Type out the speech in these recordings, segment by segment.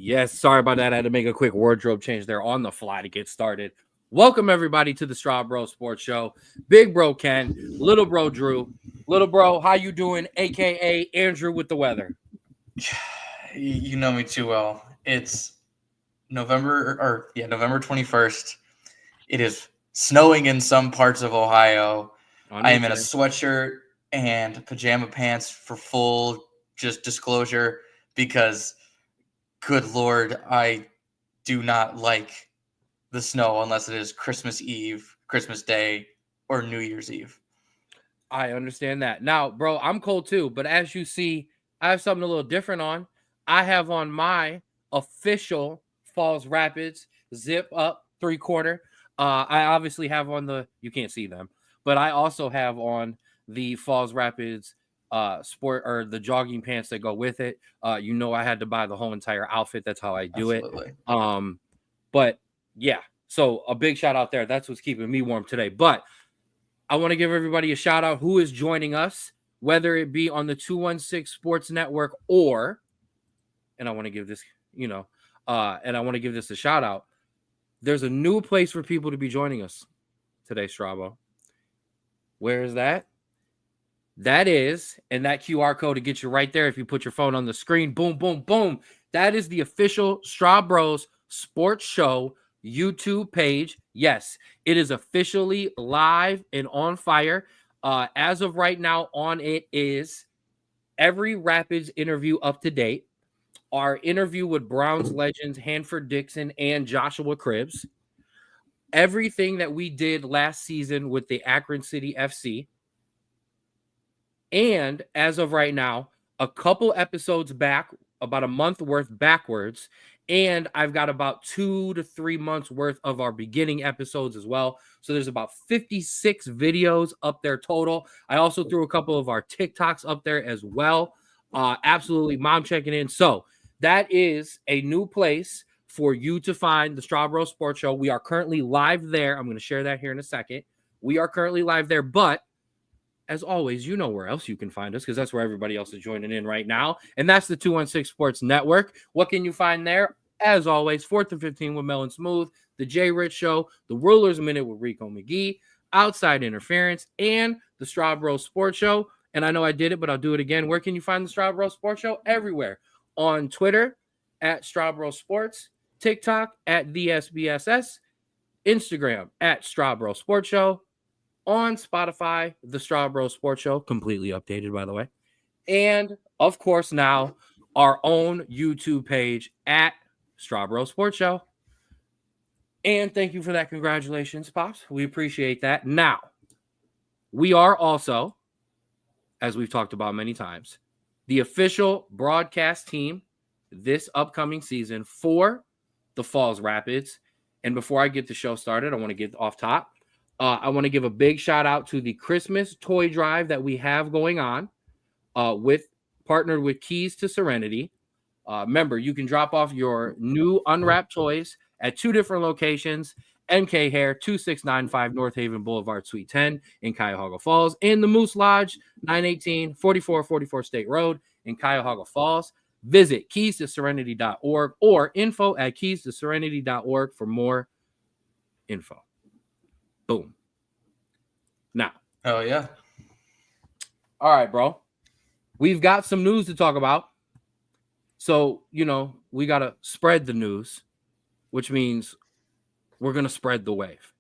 Yes, sorry about that. I had to make a quick wardrobe change there on the fly to get started. Welcome, everybody, to the Straub Sports Show. Big bro Ken, little bro Drew. Little bro, how you doing? A.K.A. Andrew with the weather. You know me too well. It's November 21st. It is snowing in some parts of Ohio. I am in a sweatshirt and pajama pants for full just disclosure because, good Lord, I do not like the snow unless it is Christmas Eve, Christmas Day, or New Year's Eve. I understand that. Now, bro, I'm cold too, but as you see, I have something a little different on. I have on my official Falls Rapids zip up 3/4. I obviously have on you can't see them, but I also have on the Falls Rapids sport or the jogging pants that go with it. I had to buy the whole entire outfit. That's how I do Absolutely. it. But yeah, so a big shout out there. That's what's keeping me warm today. But I want to give everybody a shout out who is joining us, whether it be on the 216 Sports Network and I want to give this, a shout out. There's a new place for people to be joining us today, Strabo. Where is that? That is, and that QR code to get you right there if you put your phone on the screen. Boom, boom, boom. That is the official Straub Bros Sports Show YouTube page. Yes, it is officially live and on fire. As of right now, on it is every Rapids interview up to date. Our interview with Browns legends Hanford Dixon and Joshua Cribbs. Everything that we did last season with the Akron City FC. And as of right now, a couple episodes back, about a month worth backwards. And I've got about 2 to 3 months worth of our beginning episodes as well. So there's about 56 videos up there total. I also threw a couple of our TikToks up there as well. Absolutely mom checking in. So that is a new place for you to find the Straub Sports Show. We are currently live there. I'm going to share that here in a second. We are currently live there, but as always, you know where else you can find us because that's where everybody else is joining in right now. And that's the 216 Sports Network. What can you find there? As always, 4th and 15 with Mel and Smooth, the Jay Rich Show, the Rulers Minute with Rico McGee, Outside Interference, and the Straub Sports Show. And I know I did it, but I'll do it again. Where can you find the Straub Sports Show? Everywhere. On Twitter, at Straub Sports, TikTok, at the SBSS, Instagram, at Straub Sports Show, on Spotify, the Straub Sports Show, completely updated, by the way. And, of course, now our own YouTube page at Straub Sports Show. And thank you for that. Congratulations, Pops. We appreciate that. Now, we are also, as we've talked about many times, the official broadcast team this upcoming season for the Falls Rapids. And before I get the show started, I want to get off top. I want to give a big shout out to the Christmas toy drive that we have going on partnered with Keys to Serenity. Remember, you can drop off your new unwrapped toys at 2 different locations, MK Hair, 2695 North Haven Boulevard, Suite 10 in Cuyahoga Falls, and the Moose Lodge, 918 4444 State Road in Cuyahoga Falls. Visit keystoserenity.org or info@keystoserenity.org for more info. Boom. Now. Oh, yeah. All right, bro. We've got some news to talk about. So, we got to spread the news, which means we're going to spread the wave.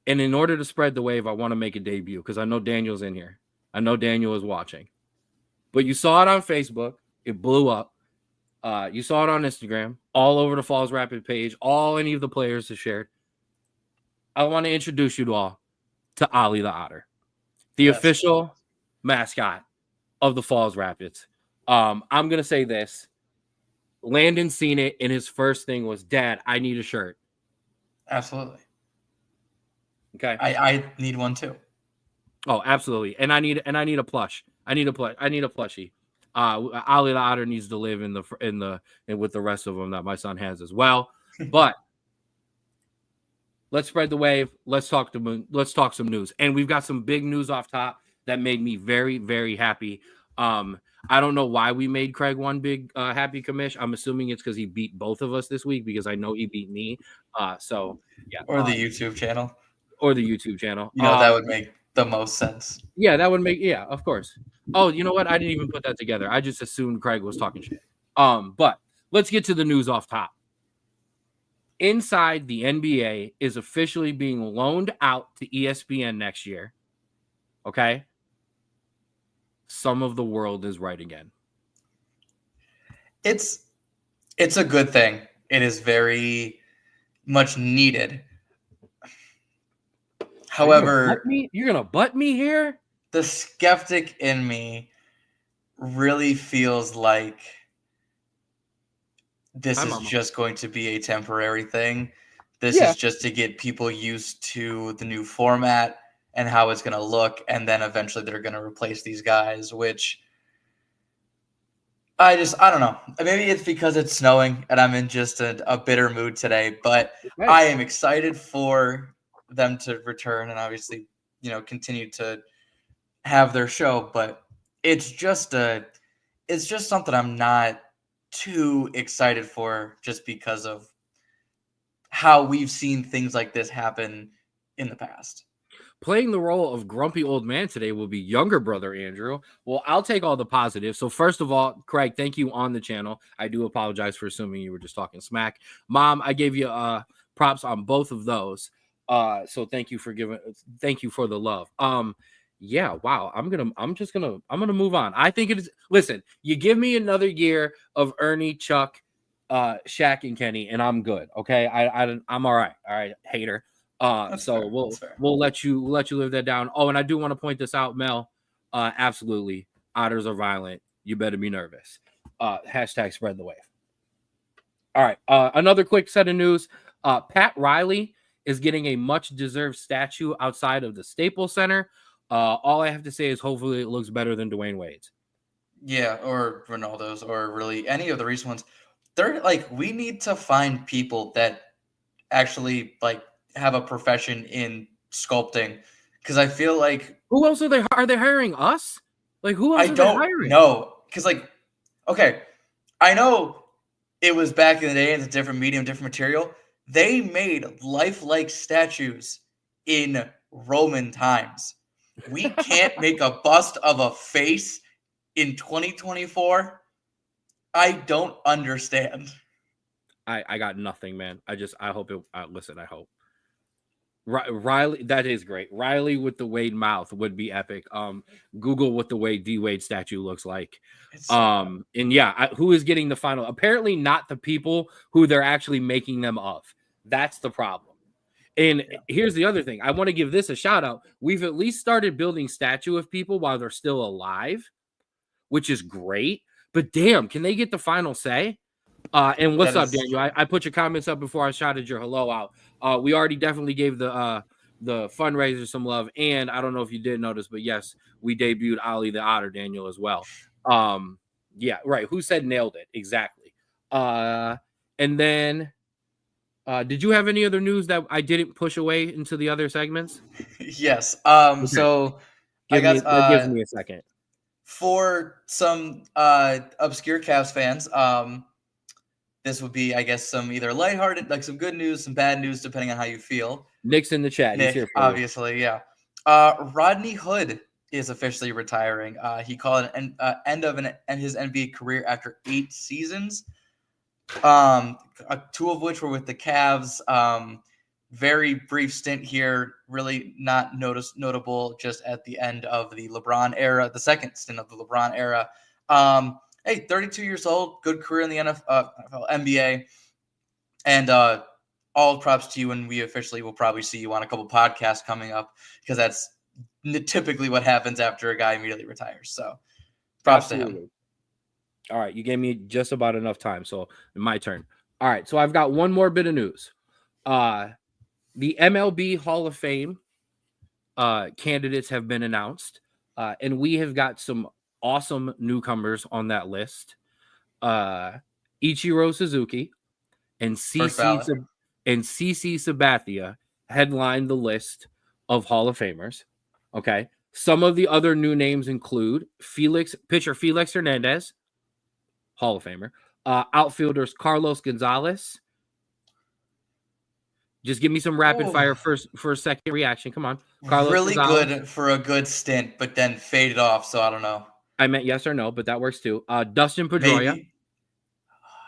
And in order to spread the wave, I want to make a debut because I know Daniel's in here. I know Daniel is watching. But you saw it on Facebook. It blew up. You saw it on Instagram, all over the Falls Rapid page, any of the players have shared. I want to introduce you all to Ollie the Otter, the official mascot of the Falls Rapids. I'm going to say this. Landon seen it, and his first thing was, Dad, I need a shirt. Absolutely. Okay. I need one too. Oh, absolutely. And I need a plush. I need a plushie. Ollie the Otter needs to live and with the rest of them that my son has as well. But let's spread the wave. Let's talk some news. And we've got some big news off top that made me very, very happy. I don't know why we made Craig one big happy commish. I'm assuming it's because he beat both of us this week because I know he beat me. So yeah, Or the YouTube channel. or the YouTube channel. That would make the most sense. Yeah, that would make of course. Oh, you know what? I didn't even put that together. I just assumed Craig was talking shit. But let's get to the news off top. Inside the NBA is officially being loaned out to ESPN next year. Okay. Some of the world is right again. It's a good thing. It is very much needed. However, you're gonna butt me here? The skeptic in me really feels like this is just going to be a temporary thing. This is just to get people used to the new format and how it's going to look, and then eventually they're going to replace these guys, which I don't know. Maybe it's because it's snowing and I'm in just a bitter mood today, but I am excited for them to return and obviously, continue to have their show, but it's just something I'm not too excited for just because of how we've seen things like this happen in the past. Playing the role of grumpy old man today will be younger brother Andrew. Well, I'll take all the positives. So first of all, Craig, thank you on the channel. I do apologize for assuming you were just talking smack. Mom, I gave you props on both of those. So thank you for the love. Yeah, wow. I'm gonna move on. I think it is. Listen, you give me another year of Ernie, Chuck, Shaq, and Kenny, and I'm good. Okay, I'm all right. All right, hater. So we'll let you live that down. Oh, and I do want to point this out, Mel. Absolutely, otters are violent. You better be nervous. Hashtag spread the wave. All right. Another quick set of news. Pat Riley is getting a much deserved statue outside of the Staples Center. All I have to say is hopefully it looks better than Dwayne Wade's. Yeah, or Ronaldo's, or really any of the recent ones. They're like, we need to find people that actually have a profession in sculpting, because I feel like who else are they hiring? Us? Like who else? I don't know, because okay, I know it was back in the day. It's a different medium, different material. They made lifelike statues in Roman times. We can't make a bust of a face in 2024. I don't understand. I got nothing, man. I hope it. Listen, I hope Riley. That is great. Riley with the Wade mouth would be epic. Google what the Wade D Wade statue looks like. And yeah, who is getting the final? Apparently, not the people who they're actually making them of. That's the problem. And here's the other thing. I want to give this a shout out. We've at least started building statue of people while they're still alive, which is great. But damn, can they get the final say? And what's up, Daniel? I put your comments up before I shouted your hello out. We already definitely gave the fundraiser some love. And I don't know if you did notice, but yes, we debuted Ollie the Otter, Daniel, as well. Yeah, right. Who said nailed it? Exactly. And then did you have any other news that I didn't push away into the other segments? Yes. Okay. So that gives me a second. For some obscure Cavs fans, this would be, I guess, some either lighthearted, like some good news, some bad news, depending on how you feel. Nick's in the chat. Nick, he's here for obviously, yeah. Rodney Hood is officially retiring. He called it an end of his NBA career after 8 seasons. 2 of which were with the Cavs. Very brief stint here, really not notable, just at the end of the LeBron era, the second stint of the LeBron era. Hey, 32 years old, good career in the NFL, NBA, and all props to you, and we officially will probably see you on a couple podcasts coming up, because that's typically what happens after a guy immediately retires. So props to him. All right, you gave me just about enough time, so my turn. All right, so I've got one more bit of news. The MLB Hall of Fame candidates have been announced, and we have got some awesome newcomers on that list. Ichiro Suzuki and CC Sabathia headline the list of Hall of Famers. Okay, Some of the other new names include pitcher Felix Hernandez, Hall of Famer. Outfielders Carlos Gonzalez. Just give me some rapid fire for a second reaction. Come on. Carlos really Gonzalez. Good for a good stint, but then faded off, so I don't know. I meant yes or no, but that works too. Dustin Pedroia. Maybe.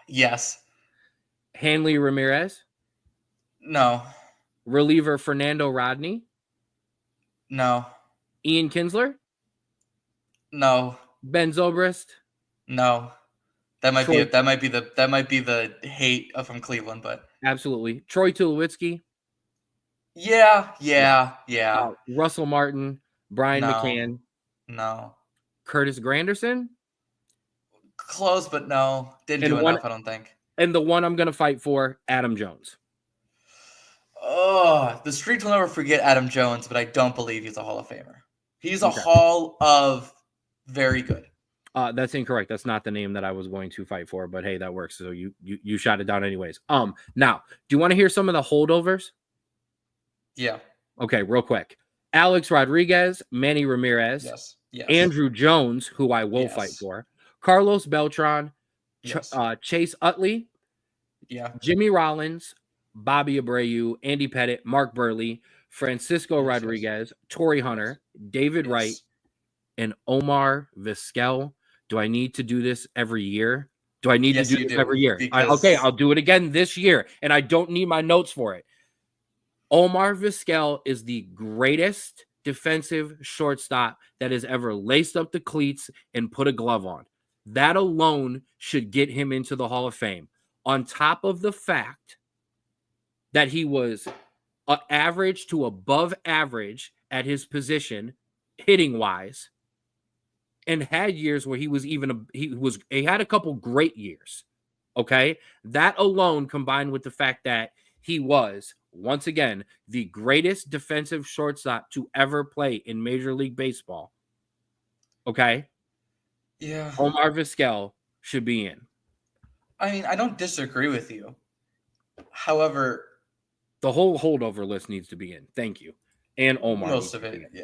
Yes. Hanley Ramirez. No. Reliever Fernando Rodney. No. Ian Kinsler. No. Ben Zobrist. No. That might be the hate from Cleveland, but absolutely. Troy Tulowitzki. Yeah. Russell Martin, Brian McCann. No. Curtis Granderson. Close, but no. Didn't do enough, I don't think. And the one I'm going to fight for, Adam Jones. Oh, the streets will never forget Adam Jones, but I don't believe he's a Hall of Famer. He's a Hall of very good. That's incorrect. That's not the name that I was going to fight for, but hey, that works. So you shot it down anyways. Now, do you want to hear some of the holdovers? Yeah. Okay, real quick. Alex Rodriguez, Manny Ramirez, yes. Andrew Jones, who I will fight for, Carlos Beltran, Chase Utley, Jimmy Rollins, Bobby Abreu, Andy Pettit, Mark Burley, Francisco Rodriguez, Torrey Hunter, David Wright, and Omar Vizquel. Do I need to do this every year? Do I need to do this every year? Okay, I'll do it again this year, and I don't need my notes for it. Omar Vizquel is the greatest defensive shortstop that has ever laced up the cleats and put a glove on. That alone should get him into the Hall of Fame. On top of the fact that he was average to above average at his position, hitting wise, and had years where he had a couple great years. Okay, that alone combined with the fact that he was once again the greatest defensive shortstop to ever play in Major League Baseball. Okay, Omar Vizquel should be in. I mean, I don't disagree with you. However, the whole holdover list needs to be in. Thank you. And Omar. Most of it, yeah.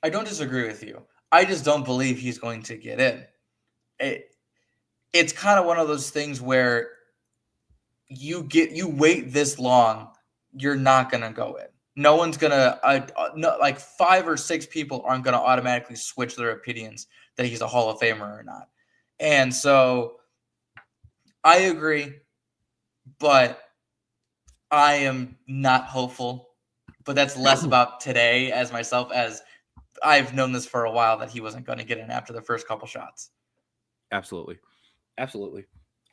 I don't disagree with you. I just don't believe he's going to get in. It's kind of one of those things where you wait this long, you're not going to go in. No one's going to like 5 or 6 people aren't going to automatically switch their opinions that he's a Hall of Famer or not. And so I agree, but I am not hopeful. But that's less about today as I've known this for a while that he wasn't going to get in after the first couple shots. Absolutely.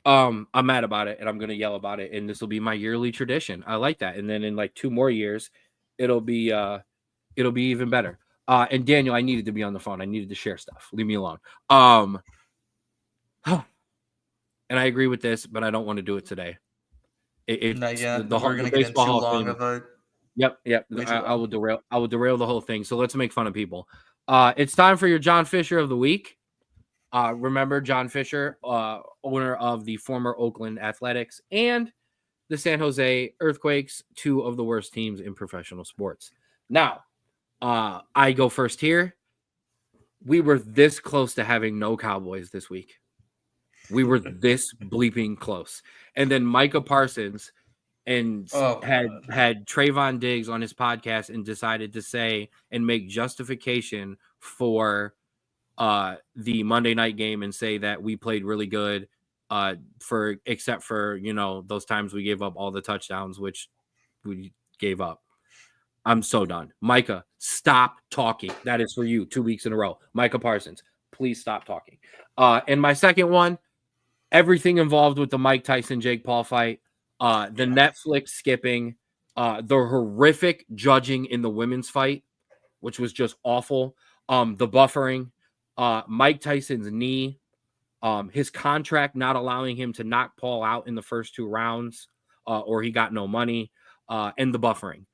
I'm mad about it and I'm going to yell about it. And this will be my yearly tradition. I like that. And then in like 2 more years, it'll be even better. And Daniel, I needed to be on the phone. I needed to share stuff. Leave me alone. And I agree with this, but I don't want to do it today. We're going to get in too long of a. Yep. I will derail the whole thing. So let's make fun of people. It's time for your John Fisher of the week. Remember John Fisher, owner of the former Oakland Athletics and the San Jose Earthquakes, 2 of the worst teams in professional sports. Now, I go first here. We were this close to having no Cowboys this week. We were this bleeping close. And then Micah Parsons had Trayvon Diggs on his podcast and decided to say and make justification for the Monday night game and say that we played really good except for, those times we gave up all the touchdowns, which we gave up. I'm so done. Micah, stop talking. That is for you 2 weeks in a row. Micah Parsons, please stop talking. And my second one, everything involved with the Mike Tyson-Jake Paul fight, the Netflix skipping, the horrific judging in the women's fight, which was just awful, the buffering, Mike Tyson's knee, his contract not allowing him to knock Paul out in the first 2 rounds, or he got no money, and the buffering,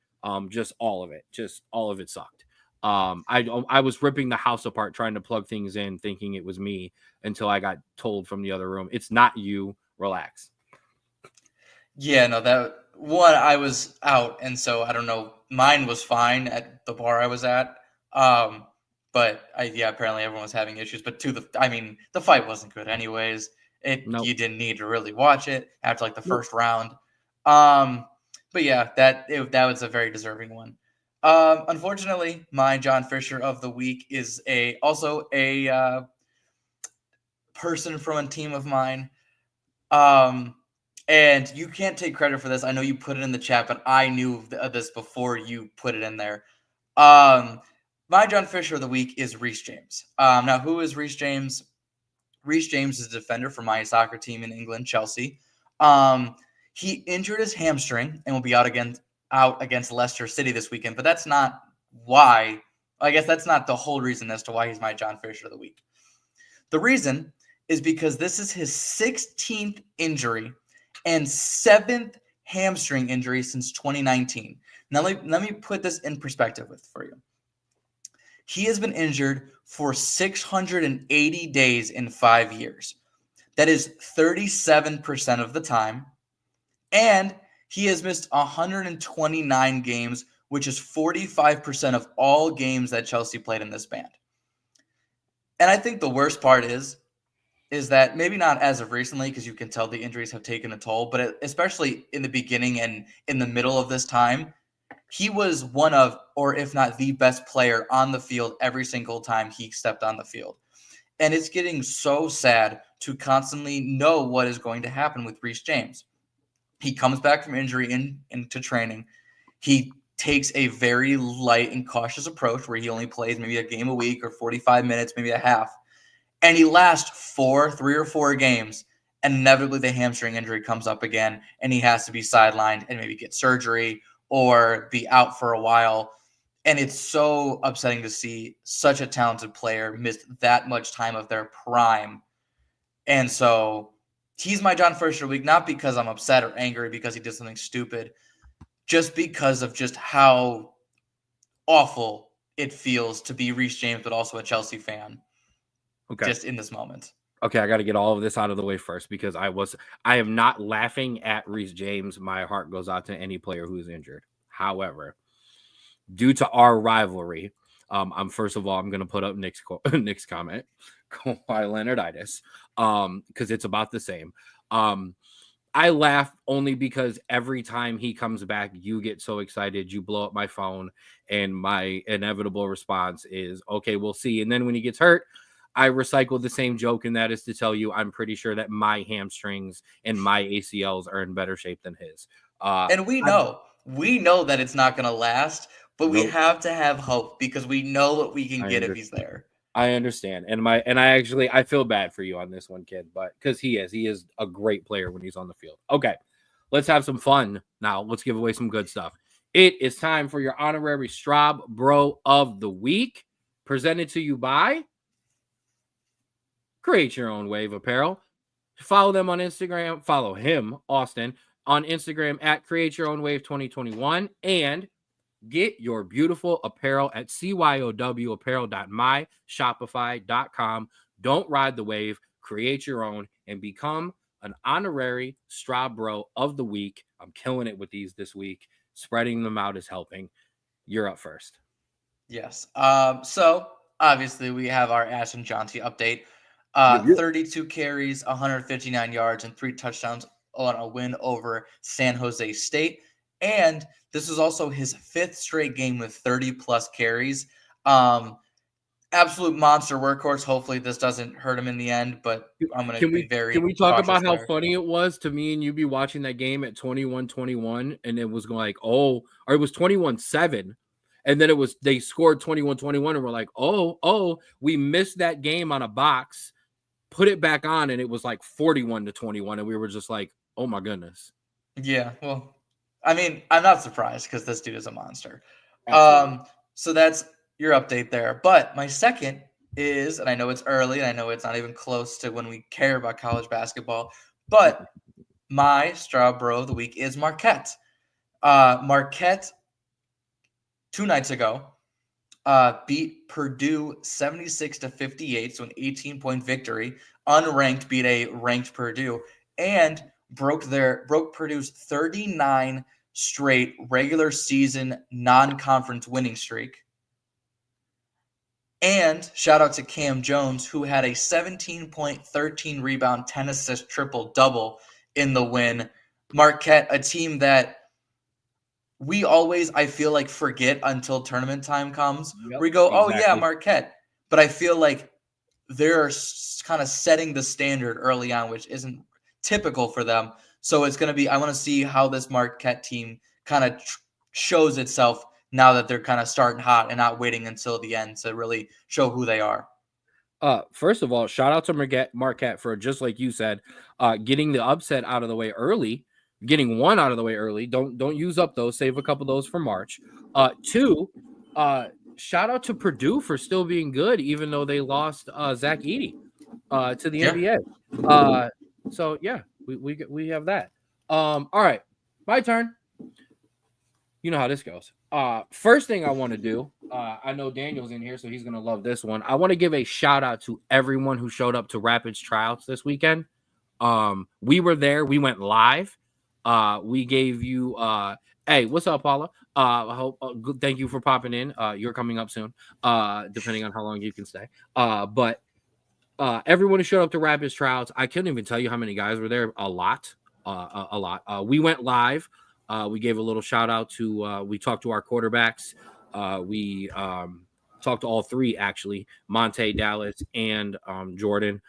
just all of it sucked. I was ripping the house apart trying to plug things in, thinking it was me, until I got told from the other room, it's not you, relax. Yeah, no, that one, I was out, and so I don't know mine was fine at the bar I was at. But apparently everyone was having issues. But the fight wasn't good anyways. Nope. You didn't need to really watch it after like the first round. But yeah, that was a very deserving one. Unfortunately, my John Fisher of the week is also a person from a team of mine. And you can't take credit for this. I know you put it in the chat, but I knew this before you put it in there. My John Fisher of the week is Reece James. Now, who is Reece James? Reece James is a defender for my soccer team in England, Chelsea. He injured his hamstring and will be out against Leicester City this weekend, but that's not why. I guess that's not the whole reason as to why he's my John Fisher of the week. The reason is because this is his 16th injury and 7th hamstring injury since 2019. Now, let me put this in perspective for you. He has been injured for 680 days in 5 years. That is 37% of the time. And he has missed 129 games, which is 45% of all games that Chelsea played in this span. And I think the worst part is that maybe not as of recently, because you can tell the injuries have taken a toll, but especially in the beginning and in the middle of this time, he was one of, or if not the best player on the field every single time he stepped on the field. And it's getting so sad to constantly know what is going to happen with Reece James. He comes back from injury into training. He takes a very light and cautious approach where he only plays maybe a game a week or 45 minutes, maybe a half. And he lasts 3 or 4 games, and inevitably the hamstring injury comes up again, and he has to be sidelined and maybe get surgery or be out for a while. And it's so upsetting to see such a talented player miss that much time of their prime. And so he's my John Fisher week, not because I'm upset or angry because he did something stupid, just because of just how awful it feels to be Reece James, but also a Chelsea fan. Okay. Just in this moment. Okay, I got to get all of this out of the way first because I am not laughing at Reece James. My heart goes out to any player who is injured. However, due to our rivalry, first of all, I'm going to put up Nick's comment, Kawhi Leonarditis, because it's about the same. I laugh only because every time he comes back, you get so excited, you blow up my phone, and my inevitable response is, okay, we'll see. And then when he gets hurt, I recycle the same joke, and that is to tell you I'm pretty sure that my hamstrings and my ACLs are in better shape than his. And we know that it's not going to last, but we have to have hope because we know what we can get if he's there. I understand. I feel bad for you on this one, kid, but because he is a great player when he's on the field. Okay, let's have some fun now. Let's give away some good stuff. It is time for your honorary Straub Bro of the Week, presented to you by Create Your Own Wave Apparel. Follow them on Instagram. Follow him, Austin, on Instagram at Create Your Own Wave 2021, and get your beautiful apparel at cyowapparel.myshopify.com. Don't ride the wave, create your own, and become an honorary Straub Bro of the Week. I'm killing it with these this week. Spreading them out is helping. You're up first. Yes. So obviously we have our Ashton Jonty update. 32 carries, 159 yards, and 3 touchdowns on a win over San Jose State. And this is also his 5th straight game with 30-plus carries. Absolute monster workhorse. Hopefully this doesn't hurt him in the end, but I'm going to be very Can we talk about how funny it was to me and you be watching that game at 21-21, and it was going like, or it was 21-7. And then they scored 21-21, and we're like, we missed that game on a box, put it back on, and it was like 41-21, and we were just like, oh my goodness. Yeah, well, I mean, I'm not surprised because this dude is a monster. Absolutely. So that's your update there. But my second is, and I know it's early, and I know it's not even close to when we care about college basketball, but my Straub Bro of the Week is Marquette. Marquette 2 nights ago beat Purdue 76-58, so an 18-point victory. Unranked beat a ranked Purdue, and broke Purdue's 39 straight regular season non-conference winning streak. And shout out to Cam Jones, who had a 17-point, 13 rebound, 10 assist triple-double in the win. Marquette, a team that we always, I feel like, forget until tournament time comes. Yep, We go, oh, yeah, exactly. Marquette. But I feel like they're kind of setting the standard early on, which isn't typical for them. So it's going to be, I want to see how this Marquette team kind of shows itself now that they're kind of starting hot and not waiting until the end to really show who they are. First of all, shout out to Marquette for, just like you said, getting the upset out of the way early, getting one out of the way early. Don't use up those. Save a couple of those for March. Two, shout out to Purdue for still being good, even though they lost Zach Edey to the NBA. So yeah, we have that. All right, my turn. You know how this goes. First thing I want to do, I know Daniel's in here, so he's gonna love this one. I want to give a shout out to everyone who showed up to Rapids tryouts this weekend. We were there. We went live. We gave you. Hey, what's up, Paula? I hope. Thank you for popping in. You're coming up soon. Depending on how long you can stay. But everyone who showed up to Rapids tryouts, I couldn't even tell you how many guys were there. A lot. We went live. We gave a little shout out to, we talked to our quarterbacks. We talked to all three, actually, Monte, Dallas, and Jordan.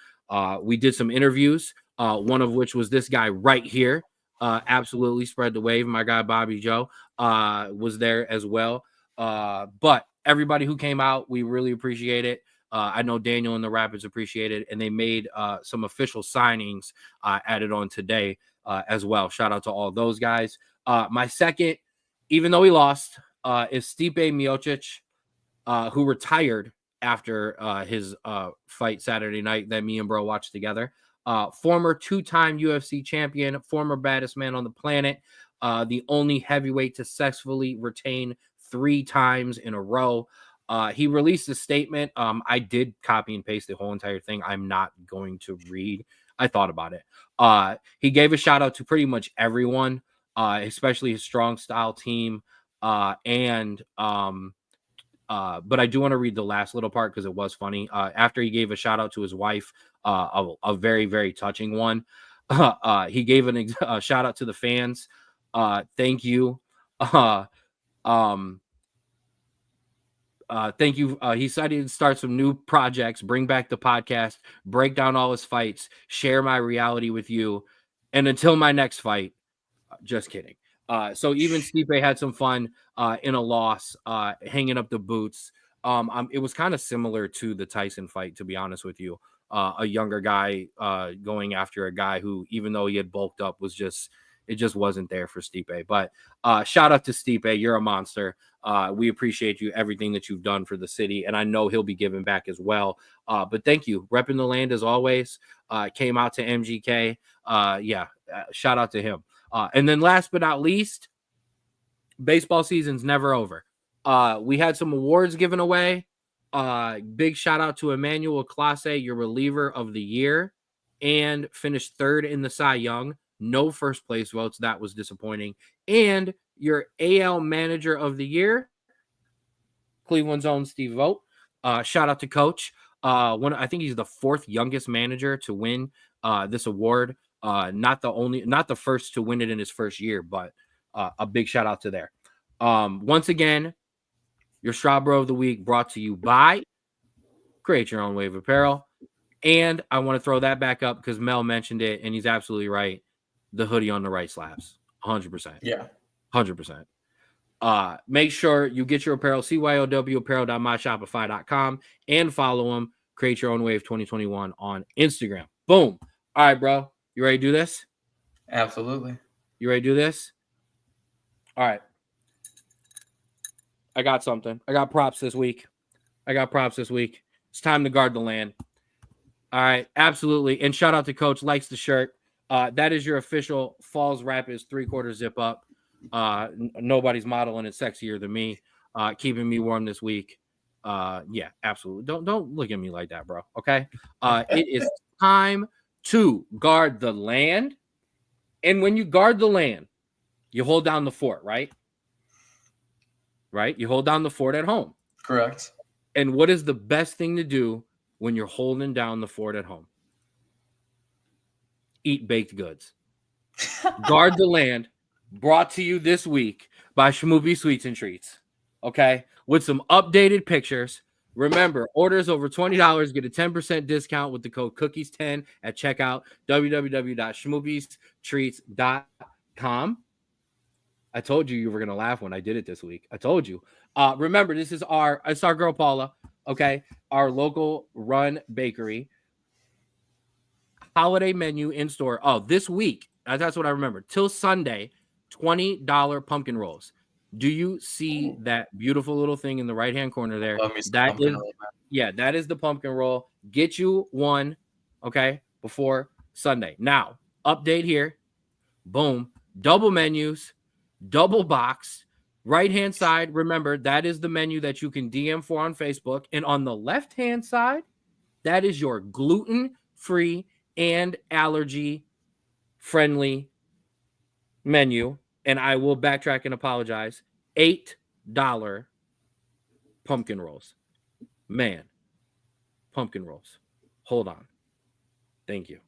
We did some interviews, one of which was this guy right here. Absolutely spread the wave. My guy, Bobby Joe, was there as well. But everybody who came out, we really appreciate it. I know Daniel and the Rapids appreciate it, and they made some official signings added on today as well. Shout out to all those guys. My second, even though he lost, is Stipe Miocic, who retired after his fight Saturday night that me and bro watched together. Former two-time UFC champion, former baddest man on the planet, the only heavyweight to successfully retain 3 times in a row. He released a statement. I did copy and paste the whole entire thing. I'm not going to read. I thought about it. He gave a shout out to pretty much everyone. Especially his strong style team. But I do want to read the last little part because it was funny. After he gave a shout out to his wife, a very, very touching one. He gave a shout out to the fans. Thank you. Thank you. He decided to start some new projects, bring back the podcast, break down all his fights, share my reality with you. And until my next fight, just kidding. So even Stipe had some fun in a loss, hanging up the boots. It was kind of similar to the Tyson fight, to be honest with you. A younger guy going after a guy who, even though he had bulked up, it just wasn't there for Stipe. But shout out to Stipe. You're a monster. We appreciate you, everything that you've done for the city. And I know he'll be giving back as well. But thank you. Repping the land as always. Came out to MGK. Shout out to him. And then last but not least, baseball season's never over. We had some awards given away. Big shout out to Emmanuel Clase, your reliever of the year, and finished 3rd in the Cy Young. No first place votes. That was disappointing. And your AL manager of the year, Cleveland's own Steve Vogt. Shout out to Coach. I think he's the 4th youngest manager to win this award. Not the first to win it in his first year, but a big shout out to there. Once again, your Straub Bro of the Week brought to you by Create Your Own Wave Apparel. And I want to throw that back up because Mel mentioned it, and he's absolutely right. The hoodie on the right slaps. 100%. Yeah. 100%. Make sure you get your apparel, cyowapparel.myshopify.com, and follow him, Create Your Own Wave 2021 on Instagram. Boom. All right, bro. You ready to do this? Absolutely. You ready to do this? All right. I got something. I got props this week. It's time to guard the land. All right. Absolutely. And shout out to Coach. Likes the shirt. That is your official Falls Rapids 3/4 zip up. Nobody's modeling it sexier than me. Keeping me warm this week. Yeah, absolutely. Don't look at me like that, bro. Okay. It is time to guard the land. And when you guard the land, You hold down the fort, right? Right? You hold down the fort at home. Correct. And what is the best thing to do when you're holding down the fort at home? Eat baked goods. Guard the land, brought to you this week by Shmoopy Sweets and Treats. Okay, with some updated pictures. Remember, orders over $20 get a 10% discount with the code cookies10 at checkout. www.shmoopystreats.com. I told you were gonna laugh when I did it this week. I told you. Remember, this is it's our girl Paula. Okay, our local run bakery. Holiday menu in store. Oh, this week. That's what I remember. Till Sunday, $20 pumpkin rolls. Do you see that beautiful little thing in the right-hand corner there? That is the pumpkin roll. Get you one, okay, before Sunday. Now, update here. Boom. Double menus, double box. Right-hand side, remember, that is the menu that you can DM for on Facebook. And on the left-hand side, that is your gluten-free and allergy-friendly menu. And I will backtrack and apologize. $8 pumpkin rolls. Man, pumpkin rolls. Hold on. Thank you.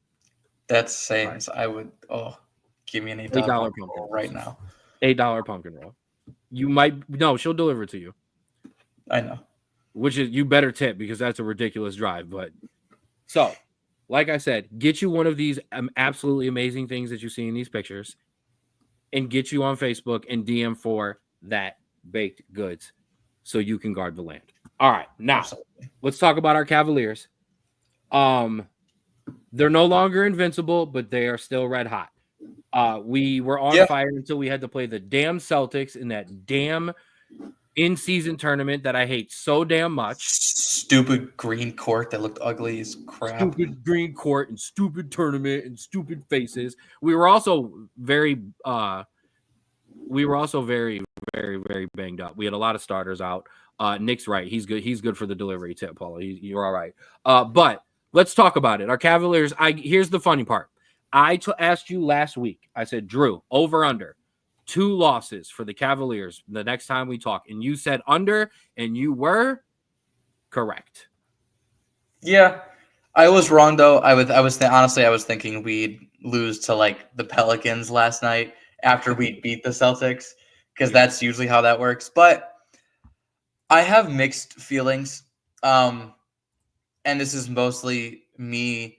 That's same as I would. Oh, give me an $8 pumpkin roll right now. $8 pumpkin roll. You might no, she'll deliver it to you. I know. Which is you better tip because that's a ridiculous drive. But so, like I said, get you one of these absolutely amazing things that you see in these pictures, and get you on Facebook and DM for that baked goods, so you can guard the land. All right, now let's talk about our Cavaliers. They're no longer invincible, but they are still red hot. We were on fire until we had to play the damn Celtics in that damn in-season tournament that I hate so damn much. Stupid green court that looked ugly as crap. Stupid green court and stupid tournament and stupid faces. We were also very, very, very banged up. We had a lot of starters out. Nick's right. He's good. He's good for the delivery tip, Paula. You're all right. But let's talk about it. Our Cavaliers. Here's the funny part. I asked you last week. I said, Drew, over under 2 losses for the Cavaliers the next time we talk, and you said under, and you were correct. Yeah, I was wrong though. Honestly, I was thinking we'd lose to like the Pelicans last night after we beat the Celtics, because that's usually how that works. But I have mixed feelings, and this is mostly me.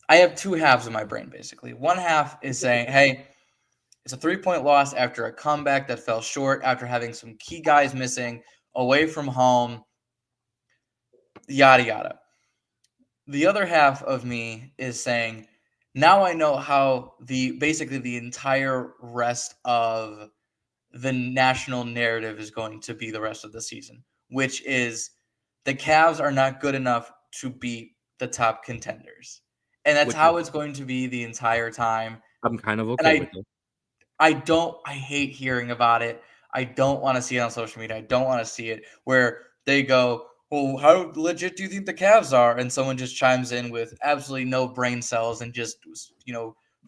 I have 2 halves of my brain, basically. One half is saying, hey, it's a 3-point loss after a comeback that fell short, after having some key guys missing, away from home, yada, yada. The other half of me is saying, now I know how basically the entire rest of the national narrative is going to be the rest of the season, which is the Cavs are not good enough to beat the top contenders. And that's how it's going to be the entire time. I'm kind of okay with it. I hate hearing about it. I don't want to see it on social media. I don't want to see it where they go, well, how legit do you think the Cavs are? And someone just chimes in with absolutely no brain cells and just,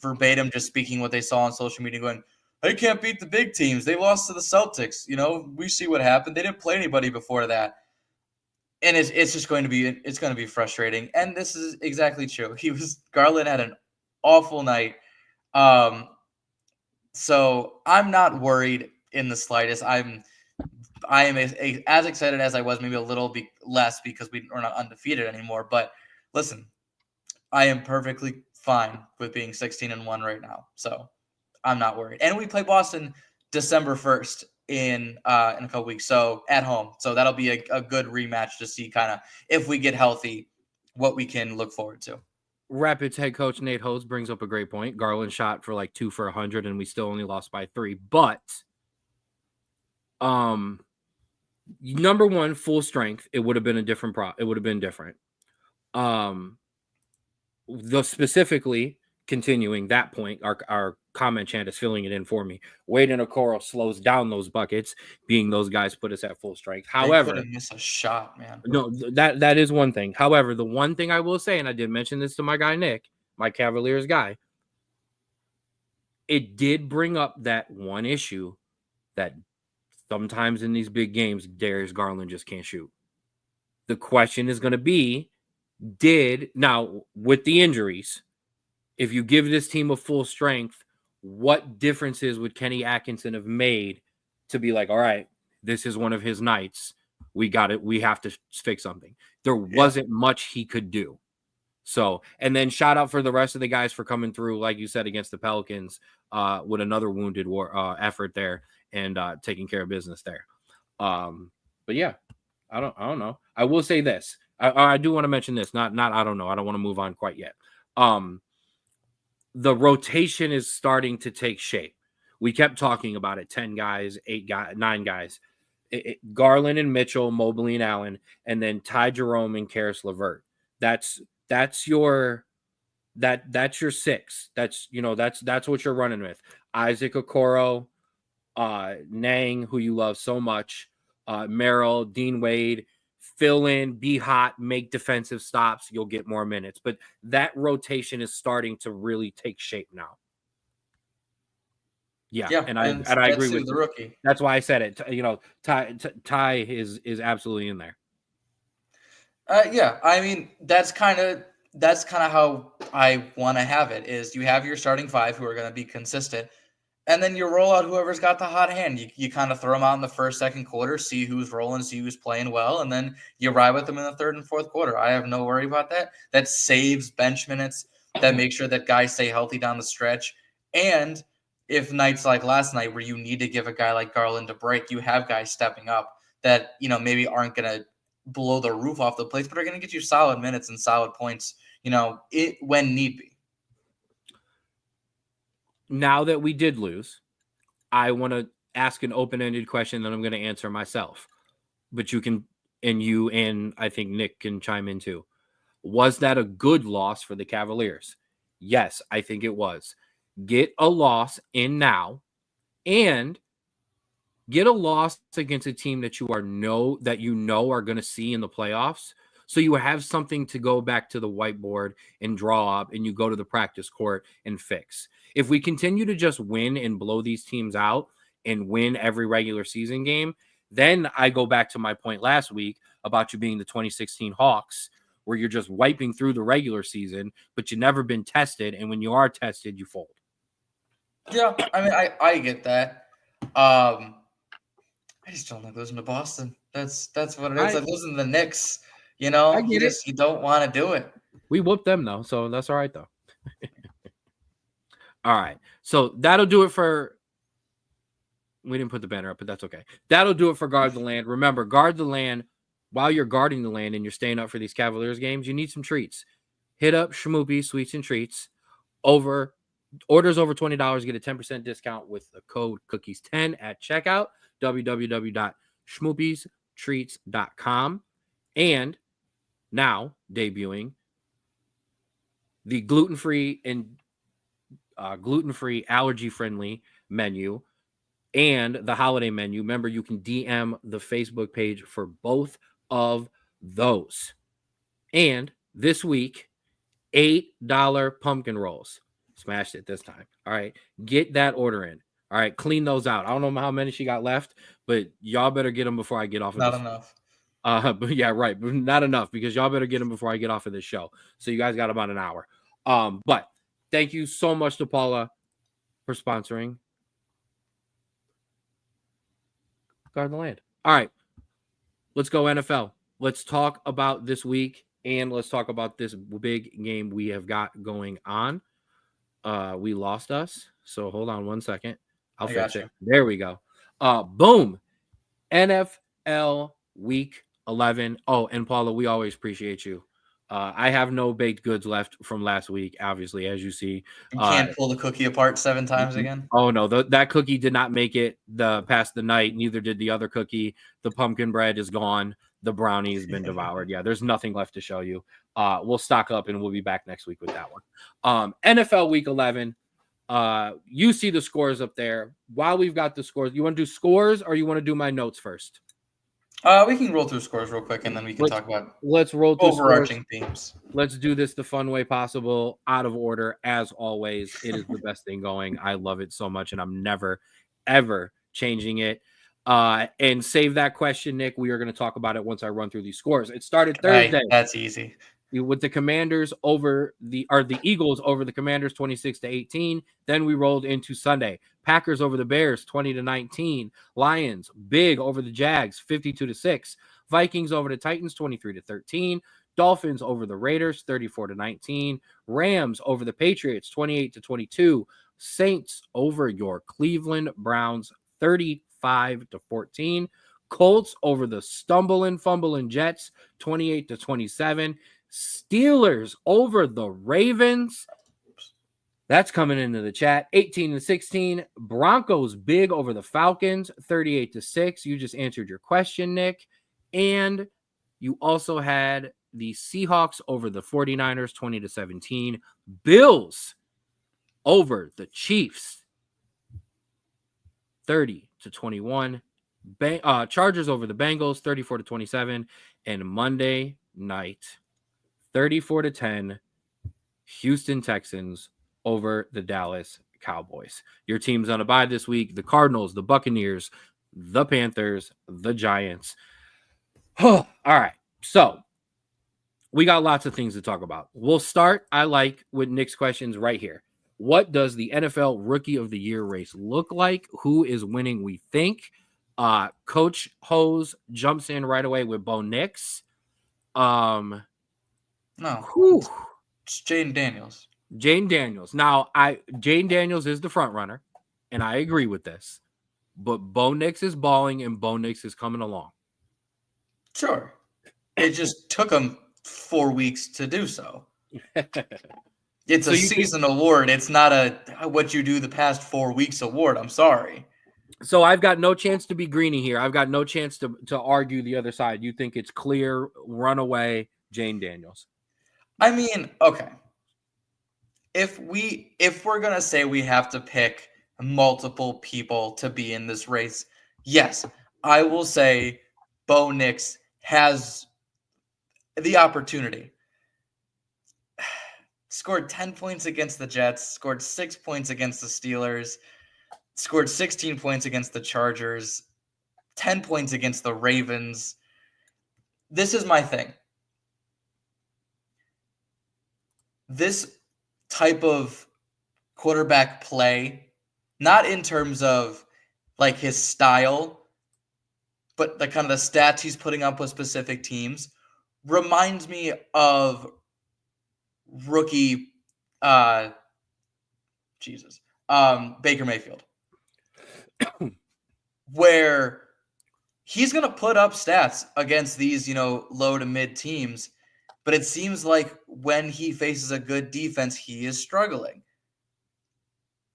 verbatim just speaking what they saw on social media going, they can't beat the big teams. They lost to the Celtics. We see what happened. They didn't play anybody before that. And it's just going to be frustrating. And this is exactly true. Garland had an awful night. So I'm not worried in the slightest. I am as excited as I was, maybe a little bit less because we're not undefeated anymore. But listen, I am perfectly fine with being 16-1 right now. So I'm not worried. And we play Boston December 1st in a couple weeks, so at home. So that'll be a good rematch to see kind of if we get healthy, what we can look forward to. Rapids head coach Nate Hose brings up a great point. Garland shot for like 2 for 100, and we still only lost by 3. But number one, full strength, it would have been a different it would have been different. Specifically continuing that point, our comment chant is filling it in for me. Wade and Okoro slows down those buckets, being those guys put us at full strength. However, they couldn't miss a shot, man. No, that is one thing. However, the one thing I will say, and I did mention this to my guy Nick, my Cavaliers guy, it did bring up that one issue that sometimes in these big games, Darius Garland just can't shoot. The question is going to be, now with the injuries, if you give this team a full strength, what differences would Kenny Atkinson have made to be like, all right, this is one of his nights. We got it. We have to fix something. There wasn't much he could do. So, and then shout out for the rest of the guys for coming through, like you said, against the Pelicans with another wounded war effort there and taking care of business there. But yeah, I don't know. I will say this. I do want to mention this. Not I don't know. I don't want to move on quite yet. The rotation is starting to take shape. We kept talking about it. 10 guys, 8 guys, 9 guys. Garland and Mitchell, Mobley and Allen, and then Ty Jerome and Karis LeVert. That's your 6. That's what you're running with. Isaac Okoro, Nang, who you love so much, Merrill, Dean Wade, fill in, be hot, make defensive stops, you'll get more minutes. But that rotation is starting to really take shape now. Yeah, and I agree with the rookie. That's why I said it. Ty is absolutely in there. Yeah, I mean that's kind of how I want to have it. Is you have your starting 5 who are going to be consistent, and then you roll out whoever's got the hot hand. You kind of throw them out in the first, second quarter, see who's rolling, see who's playing well, and then you ride with them in the third and fourth quarter. I have no worry about that. That saves bench minutes. That makes sure that guys stay healthy down the stretch. And if nights like last night where you need to give a guy like Garland a break, you have guys stepping up that maybe aren't going to blow the roof off the place, but are going to get you solid minutes and solid points, when need be. Now that we did lose, I want to ask an open-ended question that I'm going to answer myself. But you can, and you and I think Nick can chime in too. Was that a good loss for the Cavaliers? Yes, I think it was. Get a loss in now and get a loss against a team that you know are going to see in the playoffs. So you have something to go back to the whiteboard and draw up, and you go to the practice court and fix. If we continue to just win and blow these teams out and win every regular season game, then I go back to my point last week about you being the 2016 Hawks, where you're just wiping through the regular season, but you've never been tested. And when you are tested, you fold. Yeah, I mean, I get that. I just don't like losing to Boston. That's what it is. Like losing to the Knicks. You don't want to do it. We whooped them though, so that's all right though. All right, so that'll do it for. We didn't put the banner up, but that's okay. That'll do it for Guard the Land. Remember, guard the land. While you're guarding the land and you're staying up for these Cavaliers games, you need some treats. Hit up Schmoopy Sweets and Treats. Orders over $20 get a 10% discount with the code cookies10 at checkout. www.schmoopystreats.com. And now debuting the gluten-free and gluten-free, allergy-friendly menu and the holiday menu. Remember, you can DM the Facebook page for both of those. And this week, $8 pumpkin rolls. Smashed it this time. All right. Get that order in. All right. Clean those out. I don't know how many she got left, but y'all better get them before I get off of this. Not enough. But yeah, right. But not enough because y'all better get them before I get off of this show. So you guys got about an hour. But thank you so much to Paula for sponsoring Guard the Land. All right. Let's go NFL. Let's talk about this week and let's talk about this big game we have got going on. We lost us. So hold on one second. I'll fix it. There we go. Boom. NFL week 11. Oh, and Paula, we always appreciate you. I have no baked goods left from last week, obviously, as you see. You can't pull the cookie apart 7 times again? Oh, no. That cookie did not make it past the night. Neither did the other cookie. The pumpkin bread is gone. The brownie has been devoured. Yeah, there's nothing left to show you. We'll stock up, and we'll be back next week with that one. NFL week 11. You see the scores up there. While we've got the scores, you want to do scores or you want to do my notes first? We can roll through scores real quick, and then we can talk about let's roll through overarching scores. themes. Let's do this the fun way possible, out of order, as always. It is the best thing going. I love it so much, and I'm never, ever changing it. And save that question, Nick. We are going to talk about it once I run through these scores. It started Thursday. That's easy. With the Commanders the Eagles over the Commanders 26-18. Then we rolled into Sunday. Packers over the Bears 20-19. Lions big over the Jags 52-6. Vikings over the Titans 23-13. Dolphins over the Raiders 34-19. Rams over the Patriots 28-22. Saints over your Cleveland Browns 35-14. Colts over the fumbling Jets 28-27. Steelers over the Ravens. That's coming into the chat. 18-16. Broncos big over the Falcons, 38-6. You just answered your question, Nick. And you also had the Seahawks over the 49ers, 20-17. Bills over the Chiefs, 30-21. Chargers over the Bengals, 34-27. And Monday night, 34-10, Houston Texans over the Dallas Cowboys. Your team's on a bye this week. The Cardinals, the Buccaneers, the Panthers, the Giants. All right. So we got lots of things to talk about. We'll start, with Nick's questions right here. What does the NFL Rookie of the Year race look like? Who is winning, we think? Coach Hose jumps in right away with Bo Nix. No. It's Jayden Daniels. Jayden Daniels. Now, Jayden Daniels is the front runner, and I agree with this. But Bo Nix is balling, and Bo Nix is coming along. Sure. It just took him 4 weeks to do so. It's a season award. It's not a what you do the past 4 weeks award. I'm sorry. So I've got no chance to be greeny here. I've got no chance to argue the other side. You think it's clear, runaway, Jayden Daniels? I mean, okay. If we're gonna say we have to pick multiple people to be in this race, yes, I will say Bo Nix has the opportunity. Scored 10 points against the Jets, scored 6 points against the Steelers, scored 16 points against the Chargers, 10 points against the Ravens. This is my thing. This type of quarterback play, not in terms of like his style, but the kind of the stats he's putting up with specific teams, reminds me of rookie Baker Mayfield. Where he's going to put up stats against these, low to mid teams, but it seems like when he faces a good defense, he is struggling.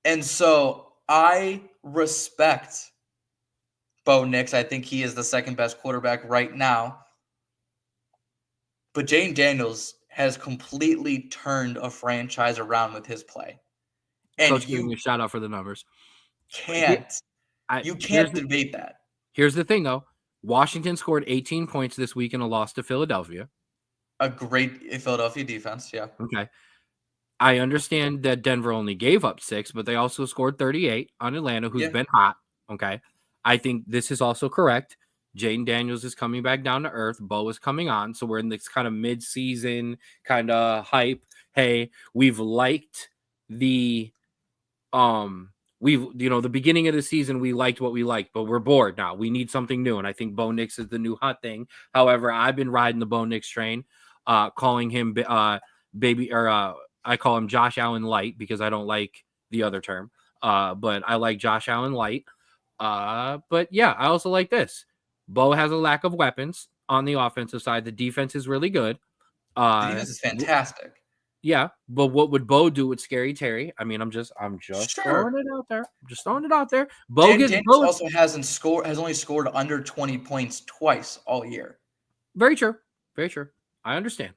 And so I respect Bo Nix. I think he is the second best quarterback right now. But Jayden Daniels has completely turned a franchise around with his play. And Coach giving me a shout out for the numbers. You can't debate that. Here's the thing, though. Washington scored 18 points this week in a loss to Philadelphia. A great Philadelphia defense, yeah. Okay. I understand that Denver only gave up 6, but they also scored 38 on Atlanta, who's been hot. Okay. I think this is also correct. Jayden Daniels is coming back down to earth. Bo is coming on. So we're in this kind of mid-season kind of hype. Hey, we've liked the the beginning of the season, we liked what we liked, but we're bored now. We need something new. And I think Bo Nix is the new hot thing. However, I've been riding the Bo Nix train, calling him I call him Josh Allen Light because I don't like the other term. But I like Josh Allen Light. But yeah, I also like this. Bo has a lack of weapons on the offensive side. The defense is really good. The defense is fantastic. Yeah, but what would Bo do with Scary Terry? I mean, I'm just throwing it out there. Just throwing it out there. Daniels also has only scored under 20 points twice all year. Very true. Very true. I understand.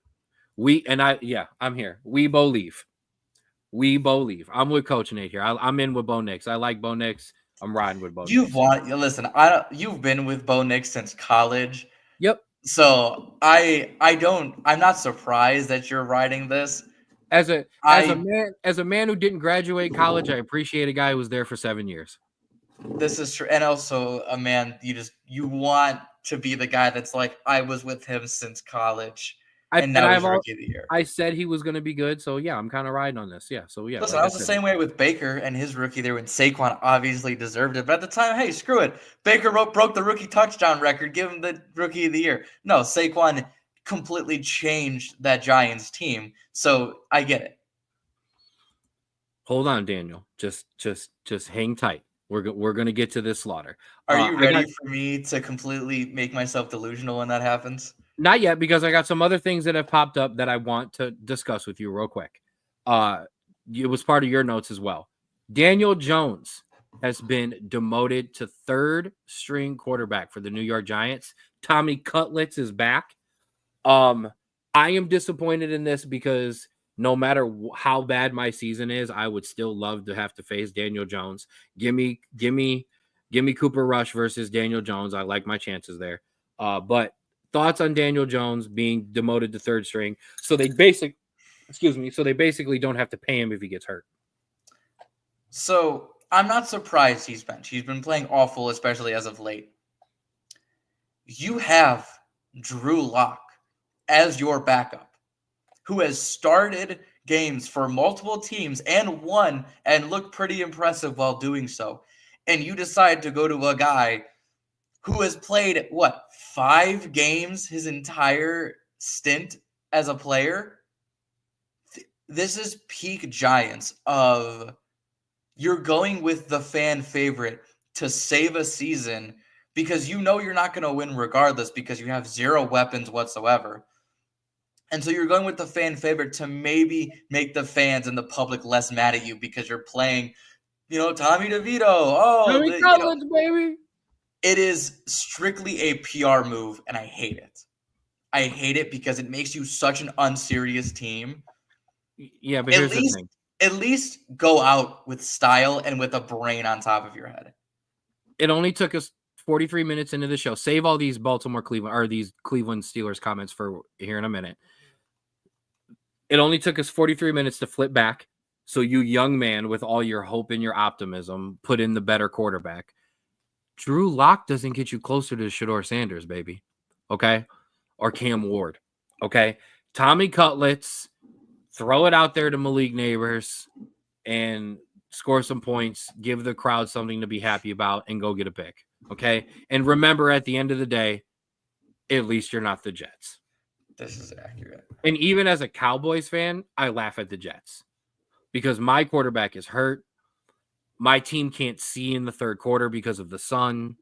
I'm here. We believe. I'm with Coach Nate here. I'm in with Bo Nix. I like Bo Nix. I'm riding with Bo Nix. You've been with Bo Nix since college. Yep. So I'm not surprised that you're riding this. As a man who didn't graduate college, I appreciate a guy who was there for 7 years. This is true, and also a man you want to be the guy that's like, I was with him since college, and now he's rookie of the year. I said he was going to be good, so yeah, I'm kind of riding on this. Yeah, so yeah. Listen, I was the same way with Baker and his rookie there when Saquon obviously deserved it, but at the time, hey, screw it. Baker broke the rookie touchdown record, give him the rookie of the year. No, Saquon completely changed that Giants team, so I get it. Hold on, Daniel. Just hang tight. We're gonna get to this slaughter. Are you ready for me to completely make myself delusional when that happens? Not yet, because I got some other things that have popped up that I want to discuss with you real quick. It was part of your notes as well. Daniel Jones has been demoted to third string quarterback for the New York Giants. Tommy Cutlets is back. I am disappointed in this because no matter how bad my season is, I would still love to have to face Daniel Jones. Give me Cooper Rush versus Daniel Jones. I like my chances there. But thoughts on Daniel Jones being demoted to third string? So they basically don't have to pay him if he gets hurt. So I'm not surprised he's benched. He's been playing awful, especially as of late. You have Drew Lock as your backup, who has started games for multiple teams and won and looked pretty impressive while doing so. And you decide to go to a guy who has played, 5 games his entire stint as a player? This is peak Giants of you're going with the fan favorite to save a season because you know you're not going to win regardless because you have 0 weapons whatsoever. And so you're going with the fan favorite to maybe make the fans and the public less mad at you because you're playing, Tommy DeVito. Collins, baby. It is strictly a PR move, and I hate it. I hate it because it makes you such an unserious team. Yeah, but here's the thing. At least go out with style and with a brain on top of your head. It only took us 43 minutes into the show. Save all these these Cleveland Steelers comments for here in a minute. It only took us 43 minutes to flip back. So you young man with all your hope and your optimism put in the better quarterback. Drew Lock doesn't get you closer to Shedeur Sanders, baby. Okay? Or Cam Ward. Okay? Tommy Cutlets, throw it out there to Malik Neighbors and score some points, give the crowd something to be happy about, and go get a pick. Okay? And remember, at the end of the day, at least you're not the Jets. This is accurate. And even as a Cowboys fan, I laugh at the Jets because my quarterback is hurt. My team can't see in the third quarter because of the sun.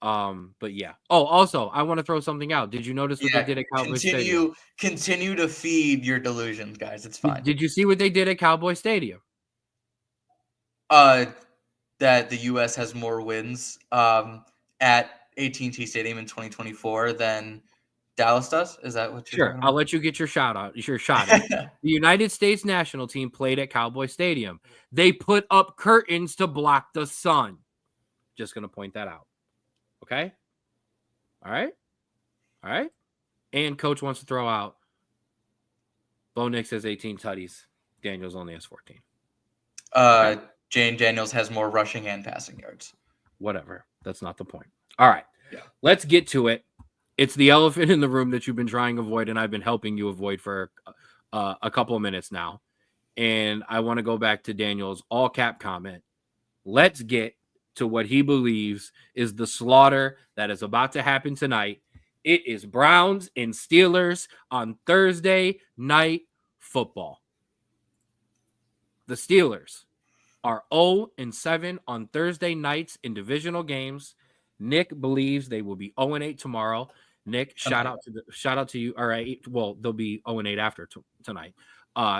But yeah. Oh, also, I want to throw something out. Did you notice what they did at Cowboys Stadium? Continue to feed your delusions, guys. It's fine. Did you see what they did at Cowboy Stadium? That the U.S. has more wins at AT&T Stadium in 2024 than Dallas does? Is that what you're Sure, I'll let you get your shot out. The United States national team played at Cowboy Stadium. They put up curtains to block the sun. Just going to point that out. Okay? All right? And coach wants to throw out Bo Nix has 18 tutties. Daniels only has 14. Okay? Jane Daniels has more rushing and passing yards. Whatever. That's not the point. All right. Yeah. Let's get to it. It's the elephant in the room that you've been trying to avoid, and I've been helping you avoid for a couple of minutes now. And I want to go back to Daniel's all-cap comment. Let's get to what he believes is the slaughter that is about to happen tonight. It is Browns and Steelers on Thursday Night Football. The Steelers are 0-7 on Thursday nights in divisional games. Nick believes they will be 0-8 tomorrow. Nick, shout out to you. All right. Well, they'll be 0-8 after tonight.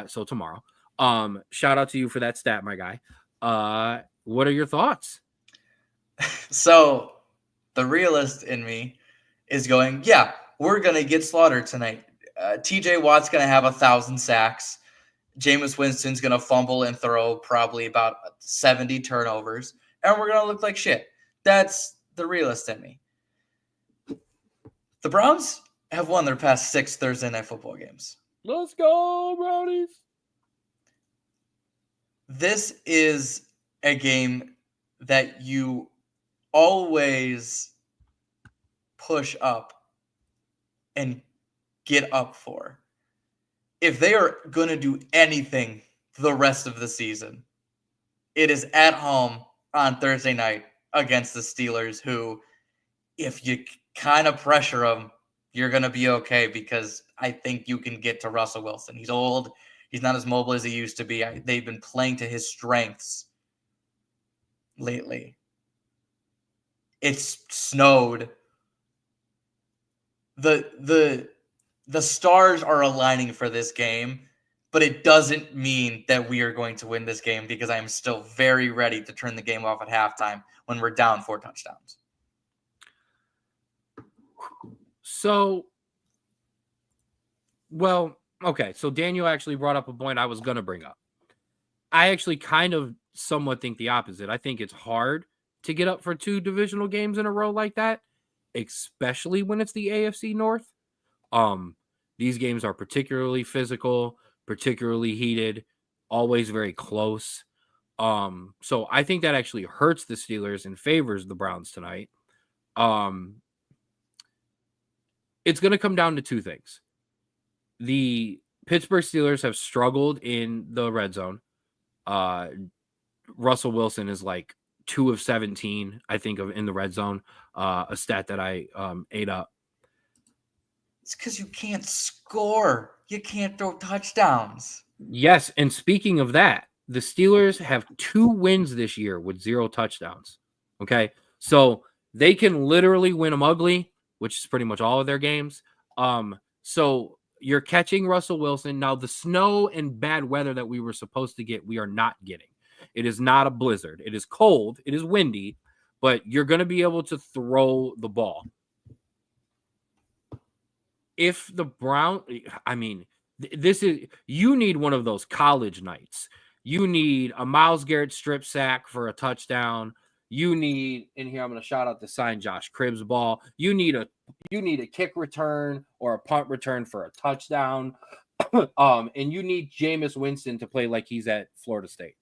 So tomorrow. Shout out to you for that stat, my guy. What are your thoughts? So the realist in me is going, yeah, we're going to get slaughtered tonight. TJ Watt's going to have 1,000 sacks. Jameis Winston's going to fumble and throw probably about 70 turnovers, and we're going to look like shit. That's the realist in me. The Browns have won their past 6 Thursday Night Football games. Let's go, Brownies. This is a game that you always push up and get up for. If they are going to do anything the rest of the season, it is at home on Thursday night against the Steelers, who, if you kind of pressure them, you're going to be okay, because I think you can get to Russell Wilson. He's old. He's not as mobile as he used to be. They've been playing to his strengths lately. It's snowed. The stars are aligning for this game, but it doesn't mean that we are going to win this game, because I am still very ready to turn the game off at halftime when we're down 4 touchdowns. So, well, okay. So Daniel actually brought up a point I was going to bring up. I actually kind of somewhat think the opposite. I think it's hard to get up for 2 divisional games in a row like that, especially when it's the AFC North. These games are particularly physical, particularly heated, always very close. So I think that actually hurts the Steelers and favors the Browns tonight. It's going to come down to 2 things. The Pittsburgh Steelers have struggled in the red zone. Russell Wilson is like 2 of 17, I think, in the red zone, a stat that I ate up. It's because you can't score. You can't throw touchdowns. Yes, and speaking of that, the Steelers have 2 wins this year with 0 touchdowns. Okay, so they can literally win them ugly, which is pretty much all of their games. So you're catching Russell Wilson. Now, the snow and bad weather that we were supposed to get, we are not getting. It is not a blizzard. It is cold. It is windy, but you're going to be able to throw the ball. If the this is, you need one of those college nights. You need a Myles Garrett strip sack for a touchdown. You need, and here I'm going to shout out the signed Josh Cribbs ball. You need a kick return or a punt return for a touchdown. And you need Jameis Winston to play like he's at Florida State.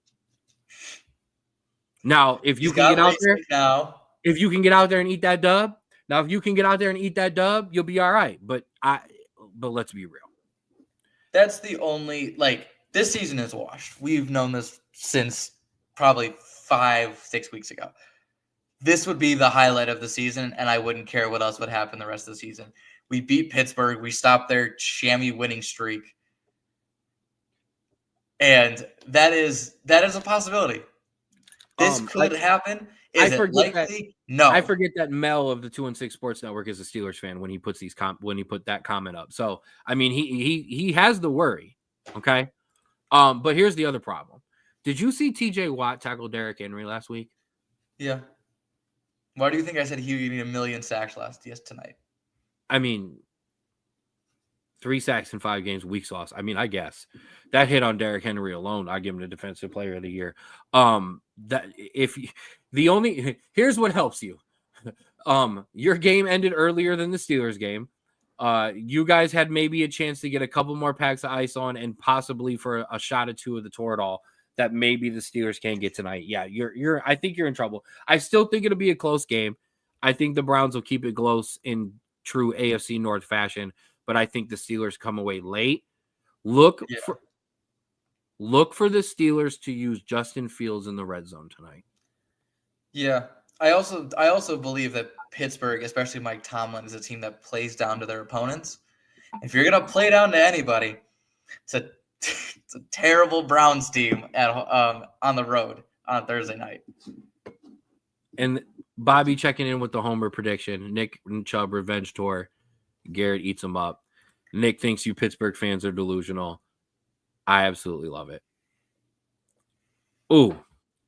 Now, if you can get out there, if you can get out there and eat that dub, you'll be all right. But let's be real. That's the only, this season is washed. We've known this since probably 5-6 weeks ago. This would be the highlight of the season, and I wouldn't care what else would happen the rest of the season. We beat Pittsburgh. We stopped their chamois winning streak. And that is a possibility. This could happen. Is it likely? No. I forget that Mel of the 2-6 Sports Network is a Steelers fan when he puts when he put that comment up. So I mean, he has the worry. Okay. But here's the other problem. Did you see TJ Watt tackle Derrick Henry last week? Yeah. Why do you think I said he would need 1 million sacks tonight? I mean, 3 sacks in 5 games, weeks lost. I mean, I guess that hit on Derrick Henry alone, I give him the Defensive Player of the Year. Here's what helps you. Your game ended earlier than the Steelers game. You guys had maybe a chance to get a couple more packs of ice on, and possibly for a shot or 2 of the Toradol that maybe the Steelers can't get tonight. Yeah, I think you're in trouble. I still think it'll be a close game. I think the Browns will keep it close in true AFC North fashion, but I think the Steelers come away late. Look for the Steelers to use Justin Fields in the red zone tonight. Yeah. I also believe that Pittsburgh, especially Mike Tomlin, is a team that plays down to their opponents. If you're going to play down to anybody, it's a terrible Browns team on the road on Thursday night. And Bobby checking in with the homer prediction. Nick and Chubb revenge tour. Garrett eats them up. Nick thinks you Pittsburgh fans are delusional. I absolutely love it. Ooh,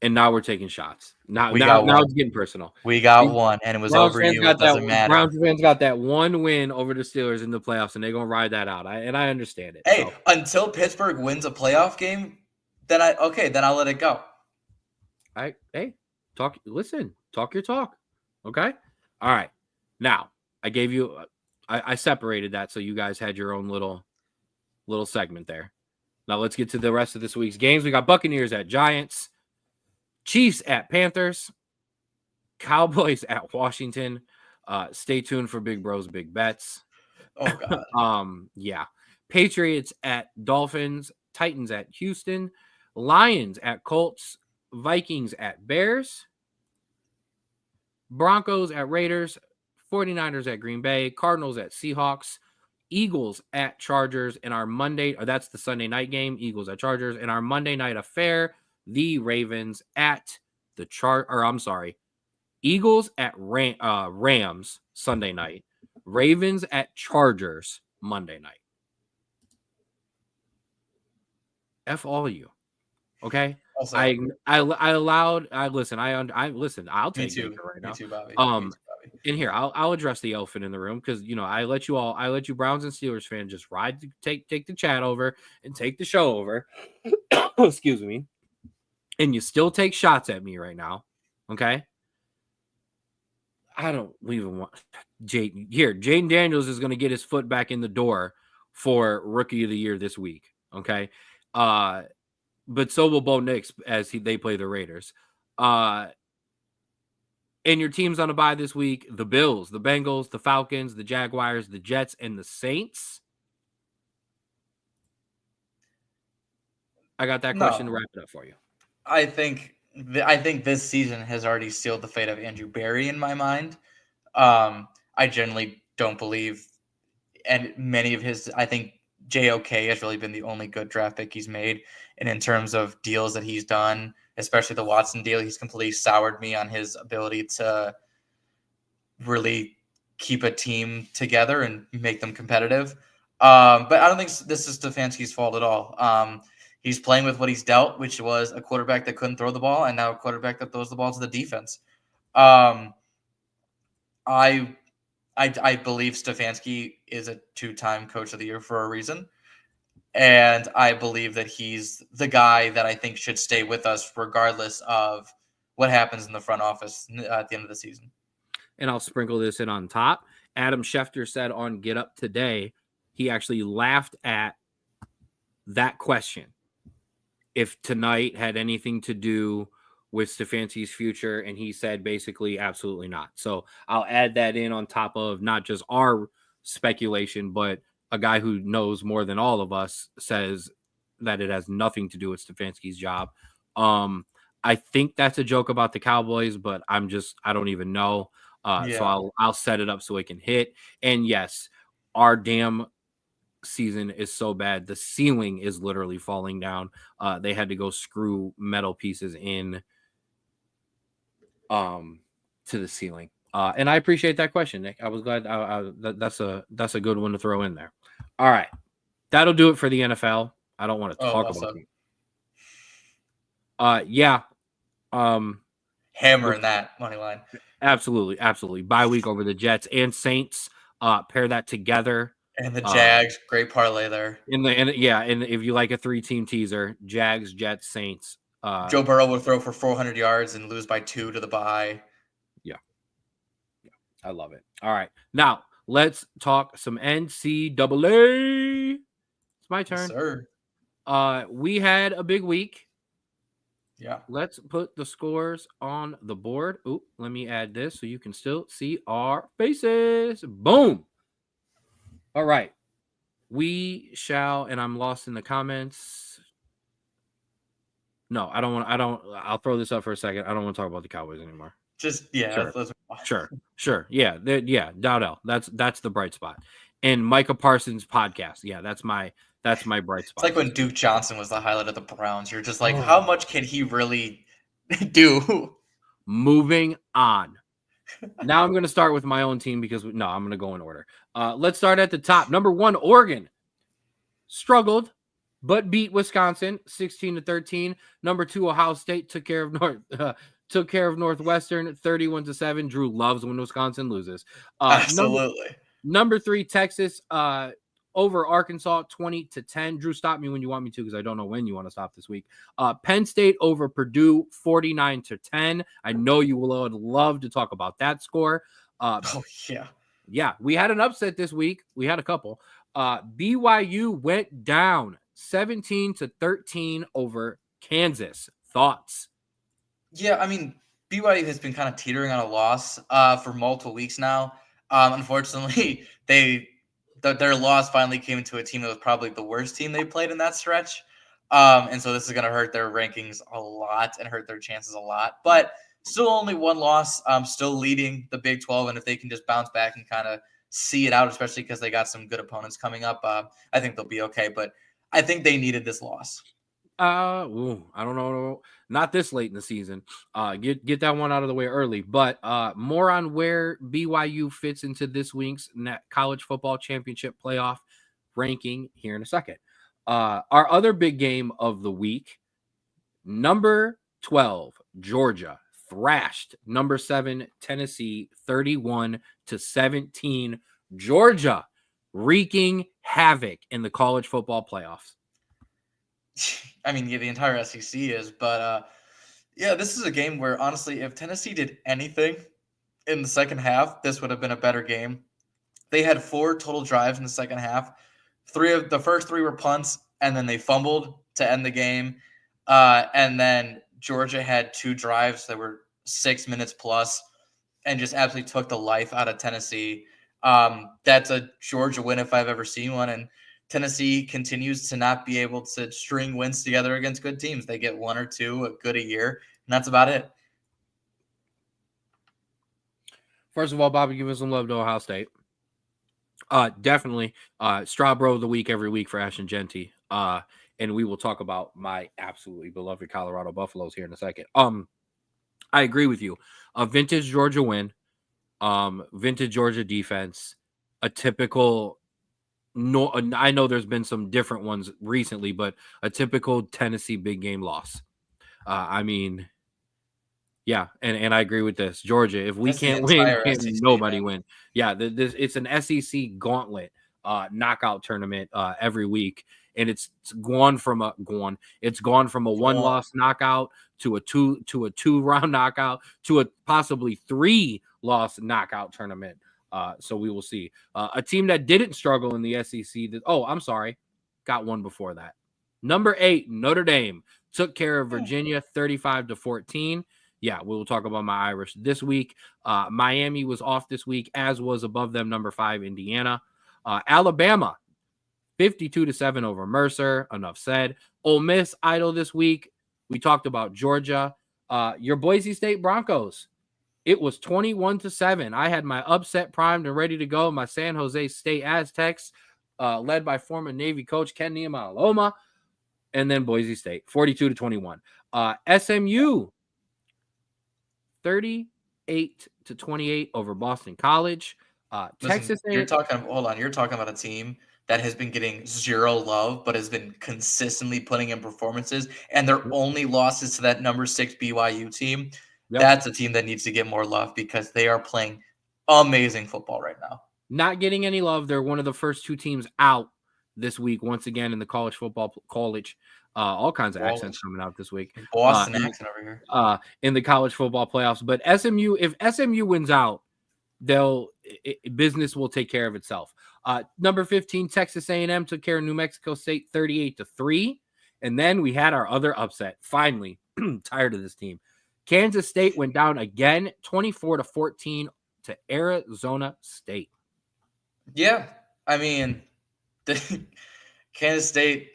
And now we're taking shots. Now it's getting personal. We got one, and it was over you. It doesn't matter. Browns fans got that one win over the Steelers in the playoffs, and they're gonna ride that out. I understand it. Hey, until Pittsburgh wins a playoff game, then I'll let it go. Talk your talk. Okay. All right. Now I gave you. I separated that so you guys had your own little segment there. Now let's get to the rest of this week's games. We got Buccaneers at Giants, Chiefs at Panthers, Cowboys at Washington. Stay tuned for Big Bros Big Bets. Oh God. Yeah. Patriots at Dolphins, Titans at Houston, Lions at Colts, Vikings at Bears, Broncos at Raiders, 49ers at Green Bay, Cardinals at Seahawks, Eagles at Chargers, and our Monday, or that's the Sunday night game, Eagles at Chargers, and our Monday night affair, the Ravens at the Eagles at Rams Sunday night, Ravens at Chargers Monday night. F all of you. Okay. Also, listen. I'll take it right now. Me too, Bobby. In here, I'll address the elephant in the room because I let you Browns and Steelers fans just take the chat over and take the show over. Excuse me. And you still take shots at me right now. Okay. I don't even want Jaden Daniels is going to get his foot back in the door for Rookie of the Year this week. Okay. But so will Bo Nix as they play the Raiders. And your team's on a bye this week. The Bills, the Bengals, the Falcons, the Jaguars, the Jets, and the Saints. I got that question to wrap it up for you. I think this season has already sealed the fate of Andrew Berry in my mind. I generally don't believe, and many of his, I think JOK has really been the only good draft pick he's made. And in terms of deals that he's done, especially the Watson deal, he's completely soured me on his ability to really keep a team together and make them competitive. But I don't think this is Stefanski's fault at all. He's playing with what he's dealt, which was a quarterback that couldn't throw the ball, and now a quarterback that throws the ball to the defense. I believe Stefanski is a 2-time Coach of the Year for a reason. And I believe that he's the guy that I think should stay with us regardless of what happens in the front office at the end of the season. And I'll sprinkle this in on top. Adam Schefter said on Get Up today, he actually laughed at that question. If tonight had anything to do with Stefanski's future, and he said basically absolutely not. So I'll add that in on top of not just our speculation, but a guy who knows more than all of us says that it has nothing to do with Stefanski's job. I think that's a joke about the Cowboys, but I don't even know. So I'll set it up so it can hit. And yes, our damn season is so bad. The ceiling is literally falling down. They had to go screw metal pieces in to the ceiling. And I appreciate that question, Nick. I was glad. That's a good one to throw in there. All right, that'll do it for the NFL. I don't want to talk about it. Hammering that money line. Absolutely. Bye week over the Jets and Saints. Pair that together. And the Jags, great parlay there. And if you like a 3-team teaser, Jags, Jets, Saints. Joe Burrow will throw for 400 yards and lose by 2 to the bye. Yeah, I love it. All right, now let's talk some NCAA. It's my turn. Yes, sir. We had a big week. Yeah. Let's put the scores on the board. Oop, let me add this so you can still see our faces. Boom. All right. And I'm lost in the comments. No, I'll throw this up for a second. I don't want to talk about the Cowboys anymore. Sure. Yeah. Dowdell. That's the bright spot. And Micah Parsons' podcast. Yeah, that's my bright spot. It's like when Duke Johnson was the highlight of the Browns. You're just like, how much can he really do? Moving on. Now I'm going to start with my own team because I'm going to go in order. Let's start at the top. Number 1, Oregon struggled but beat Wisconsin 16-13. Number 2 Ohio State took care of Northwestern 31-7. Drew loves when Wisconsin loses. Absolutely. Number 3 Texas over Arkansas 20-10. Drew, stop me when you want me to, because I don't know when you want to stop this week. Penn State over Purdue 49-10. I know you would love to talk about that score. Oh yeah. Yeah, we had an upset this week. We had a couple. BYU went down 17-13 over Kansas. Thoughts? Yeah, I mean, BYU has been kind of teetering on a loss for multiple weeks now. Unfortunately, their loss finally came into a team that was probably the worst team they played in that stretch. And so this is going to hurt their rankings a lot and hurt their chances a lot. But still only one loss, still leading the Big 12. And if they can just bounce back and kind of see it out, especially because they got some good opponents coming up, I think they'll be okay. But I think they needed this loss. I don't know. Not this late in the season. Get that one out of the way early. But more on where BYU fits into this week's college football championship playoff ranking here in a second. Our other big game of the week, number 12, Georgia thrashed number 7, Tennessee 31-17. Georgia wreaking havoc in the college football playoffs. I mean, yeah, the entire SEC is, but yeah, this is a game where honestly, if Tennessee did anything in the second half, this would have been a better game. They had 4 total drives in the second half. The first 3 were punts, and then they fumbled to end the game. And then Georgia had 2 drives that were 6 minutes plus, and just absolutely took the life out of Tennessee. That's a Georgia win if I've ever seen one, and Tennessee continues to not be able to string wins together against good teams. They get 1 or 2 good a year, and that's about it. First of all, Bobby, give us some love to Ohio State. Definitely Straub of the week every week for Ashton Genty. And we will talk about my absolutely beloved Colorado Buffaloes here in a second. I agree with you. A vintage Georgia win, vintage Georgia defense, a typical I know there's been some different ones recently, but a typical Tennessee big game loss. I mean, yeah, and I agree with this. Georgia, if we can't win, can nobody win? Yeah, it's an SEC gauntlet knockout tournament every week, and it's gone from a 1-loss knockout to a 2-round knockout to a possibly 3-loss knockout tournament. So we will see. A team that didn't struggle in the SEC. Got one before that. Number 8, Notre Dame took care of Virginia 35-14. Yeah, we will talk about my Irish this week. Miami was off this week, as was above them number 5, Indiana. Alabama, 52-7 over Mercer. Enough said. Ole Miss idle this week. We talked about Georgia. Your Boise State Broncos. It was 21-7. I had my upset primed and ready to go. My San Jose State Aztecs, led by former Navy coach Ken Niumataloma, and then Boise State, 42-21. SMU, 38-28 over Boston College. Texas A&M. You're talking about a team that has been getting 0 love, but has been consistently putting in performances, and their only losses to that number 6 BYU team. Yep. That's a team that needs to get more love because they are playing amazing football right now. Not getting any love. They're one of the first 2 teams out this week, once again, in the college football college. All kinds of accents coming out this week. Boston accent over here. In the college football playoffs. But SMU, if SMU wins out, business will take care of itself. Number 15, Texas A&M took care of New Mexico State 38-3. And then we had our other upset. Finally, tired of this team. Kansas State went down again, 24-14 to Arizona State. Yeah, I mean, Kansas State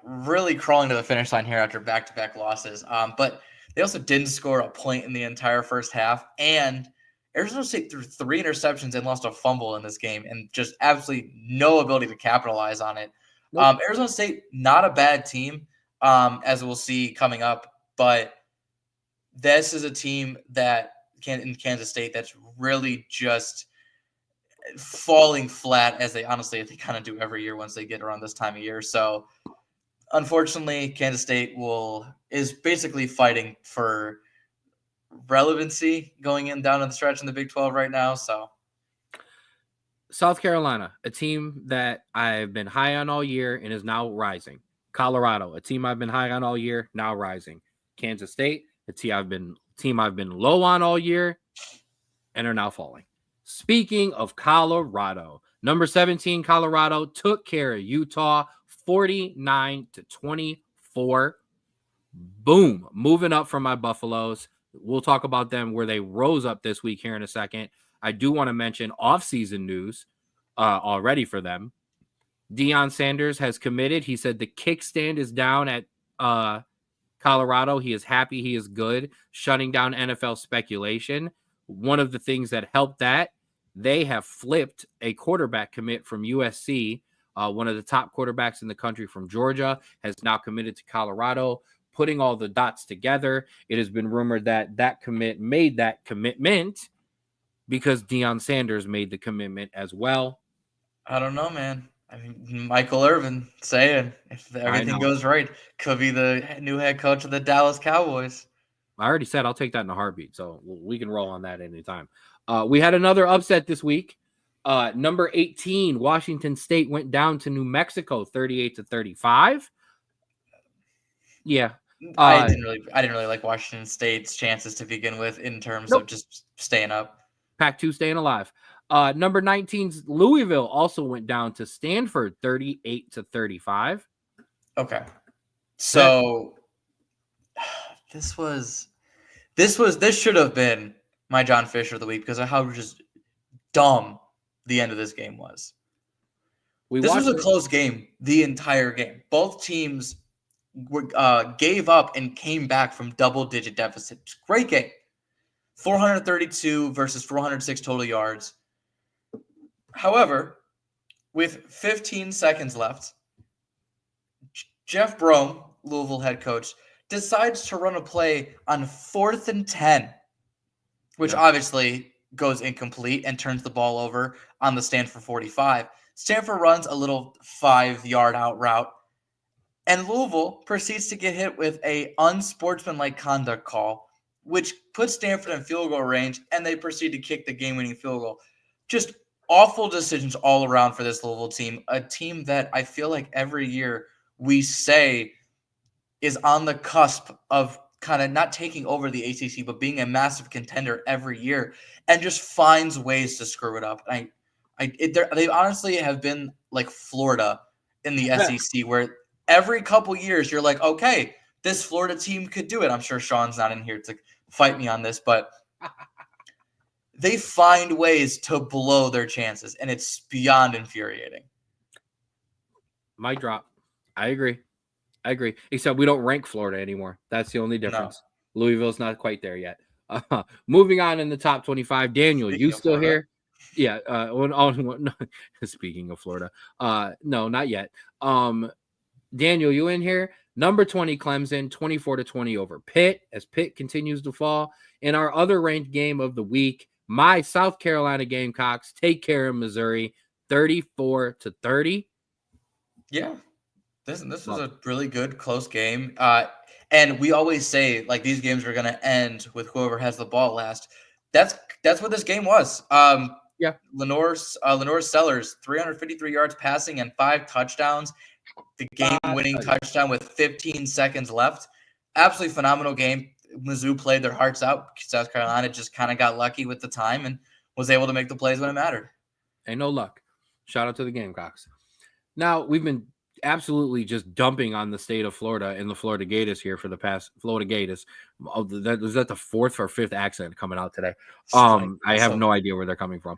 really crawling to the finish line here after back-to-back losses. But they also didn't score a point in the entire first half. And Arizona State threw 3 interceptions and lost a fumble in this game and just absolutely no ability to capitalize on it. Nope. Arizona State, not a bad team, as we'll see coming up. But this is a team that in Kansas State that's really just falling flat, as they kind of do every year once they get around this time of year. So unfortunately, Kansas State is basically fighting for relevancy going down the stretch in the Big 12 right now. So South Carolina, a team that I've been high on all year and is now rising. Colorado, a team I've been high on all year, now rising. Kansas State, a team I've been low on all year and are now falling. Speaking of Colorado, number 17 Colorado took care of Utah 49-24. Boom, moving up from my Buffaloes. We'll talk about them where they rose up this week here in a second. I do want to mention off-season news already for them. Deion Sanders has committed. He said the kickstand is down at Colorado. He is happy. He is good. Shutting down NFL speculation. One of the things that helped that, they have flipped a quarterback commit from USC. One of the top quarterbacks in the country from Georgia has now committed to Colorado. Putting all the dots together, it has been rumored that commit made that commitment because Deion Sanders made the commitment as well. I don't know, man. I mean, Michael Irvin saying if everything goes right, could be the new head coach of the Dallas Cowboys. I already said I'll take that in a heartbeat, so we can roll on that anytime. We had another upset this week. Number 18, Washington State went down to New Mexico 38-35. Yeah. I didn't really like Washington State's chances to begin with in terms of just staying up. Pac-2 staying alive. Number 19's Louisville also went down to Stanford 38-35. Okay. So this should have been my John Fisher of the week because of how just dumb the end of this game was. This was a close game the entire game. Both teams gave up and came back from double-digit deficits. Great game. 432 versus 406 total yards. However, with 15 seconds left, Jeff Brom, Louisville head coach, decides to run a play on 4th and 10, which obviously goes incomplete and turns the ball over on the Stanford 45. Stanford runs a little 5-yard out route, and Louisville proceeds to get hit with a unsportsmanlike conduct call, which puts Stanford in field goal range, and they proceed to kick the game-winning field goal. Just awful decisions all around for this Louisville team, a team that I feel like every year we say is on the cusp of kind of not taking over the ACC, but being a massive contender every year, and just finds ways to screw it up. They honestly have been like Florida in the SEC, where every couple years you're like, okay, this Florida team could do it. I'm sure Sean's not in here to fight me on this, but they find ways to blow their chances, and it's beyond infuriating. Mic drop. I agree. Except we don't rank Florida anymore. That's the only difference. No. Louisville's not quite there yet. Moving on in the top 25. Daniel, you still here? Yeah. Speaking of Florida. No, not yet. Daniel, you in here? Number 20, Clemson, 24-20 over Pitt, as Pitt continues to fall. In our other ranked game of the week, my South Carolina Gamecocks take care of Missouri, 34-30. Yeah. This was a really good, close game. And we always say, like, these games are going to end with whoever has the ball last. That's what this game was. Lenore Sellers, 353 yards passing and 5 touchdowns. The game-winning touchdown with 15 seconds left. Absolutely phenomenal game. Mizzou played their hearts out. South Carolina just kind of got lucky with the time and was able to make the plays when it mattered. Ain't no luck. Shout out to the Gamecocks. Now, we've been absolutely just dumping on the state of Florida and the Florida Gators here for the past Florida Gators. Was that the 4th or 5th accent coming out today? I have no idea where they're coming from.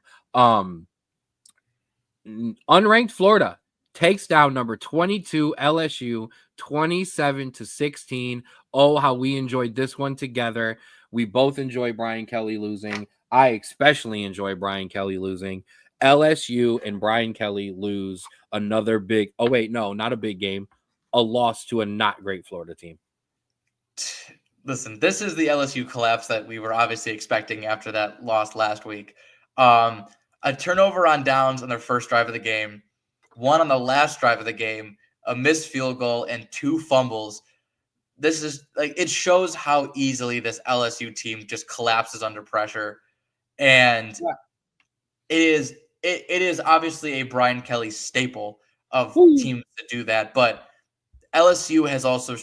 Unranked Florida takes down number 22 LSU 27-16. Oh, how we enjoyed this one together. We both enjoy Brian Kelly losing. I especially enjoy Brian Kelly losing. LSU and Brian Kelly lose another big, not a big game, a loss to a not great Florida team. Listen, this is the LSU collapse that we were obviously expecting after that loss last week. A turnover on downs on their first drive of the game, one on the last drive of the game, a missed field goal, and 2 fumbles. This is like it shows how easily this LSU team just collapses under pressure. And it is obviously a Brian Kelly staple of teams to do that, but LSU has also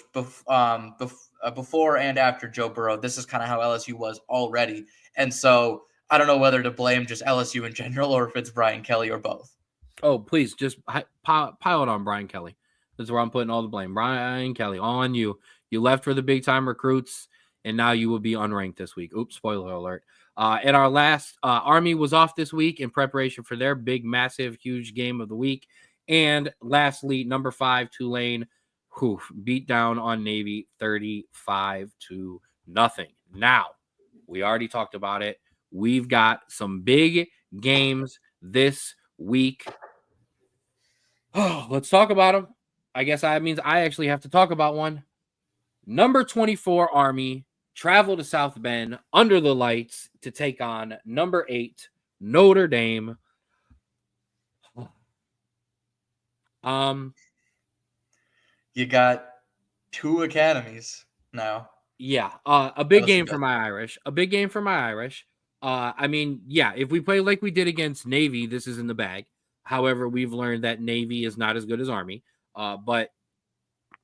before and after Joe Burrow, this is kind of how LSU was already. And so I don't know whether to blame just LSU in general or if it's Brian Kelly or both. Oh, please just pile it on Brian Kelly. That's where I'm putting all the blame. Brian Kelly, all on you. You left for the big time recruits, and now you will be unranked this week. Oops, spoiler alert. And our last Army was off this week in preparation for their big, massive, huge game of the week. And lastly, number 5, Tulane, beat down on Navy 35-0. Now, we already talked about it. We've got some big games this week. Oh, let's talk about them. I guess that means I actually have to talk about one. Number 24 Army travel to South Bend under the lights to take on number 8 Notre Dame. You got 2 academies now. Yeah, a big game for my Irish. A big game for my Irish. I mean, yeah, if we play like we did against Navy, this is in the bag. However, we've learned that Navy is not as good as Army. But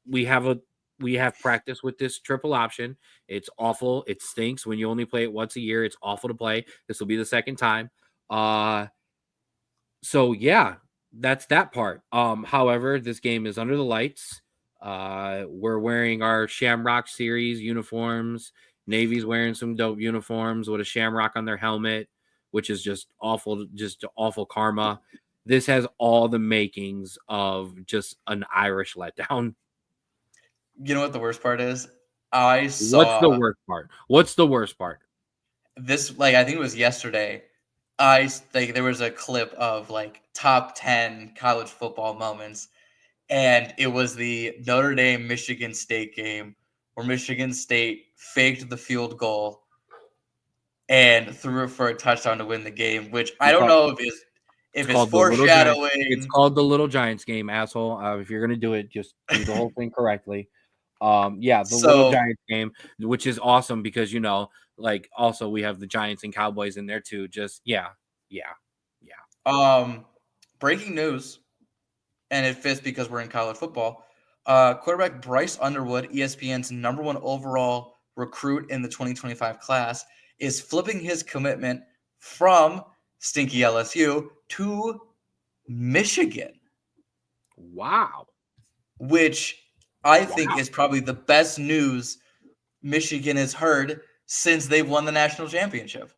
we have practice with this triple option. It's awful. It stinks when you only play it once a year. It's awful to play. This will be the second time. So yeah, that's that part. However, this game is under the lights. We're wearing our Shamrock Series uniforms. Navy's wearing some dope uniforms with a shamrock on their helmet, which is just awful karma. This has all the makings of just an Irish letdown. You know what the worst part is? What's the worst part? What's the worst part? This, I think it was yesterday. There was a clip of top 10 college football moments, and it was the Notre Dame Michigan State game where Michigan State faked the field goal and threw it for a touchdown to win the game, which I don't know if it's foreshadowing. It's called the Little Giants game, asshole. If you're gonna do it, just do the whole thing correctly. Little Giants game, which is awesome because also we have the Giants and Cowboys in there too. Just yeah. Breaking news, and it fits because we're in college football. Quarterback Bryce Underwood, ESPN's number 1 overall recruit in the 2025 class, is flipping his commitment from stinky LSU to Michigan. Wow. Which I think is probably the best news Michigan has heard since they've won the national championship.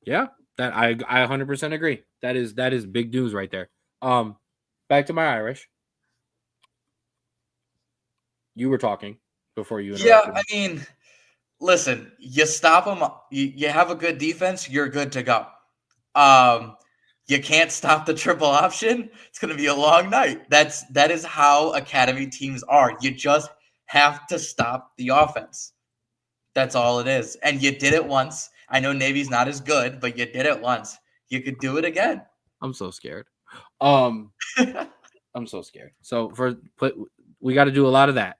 Yeah, that I 100% agree. That is big news right there. Back to my Irish. You were talking before you interrupted. Yeah, I mean, listen, you stop them, you have a good defense, you're good to go. You can't stop the triple option. It's going to be a long night. That is how academy teams are. You just have to stop the offense. That's all it is. And you did it once. I know Navy's not as good, but you did it once. You could do it again. I'm so scared. I'm so scared. So we got to do a lot of that.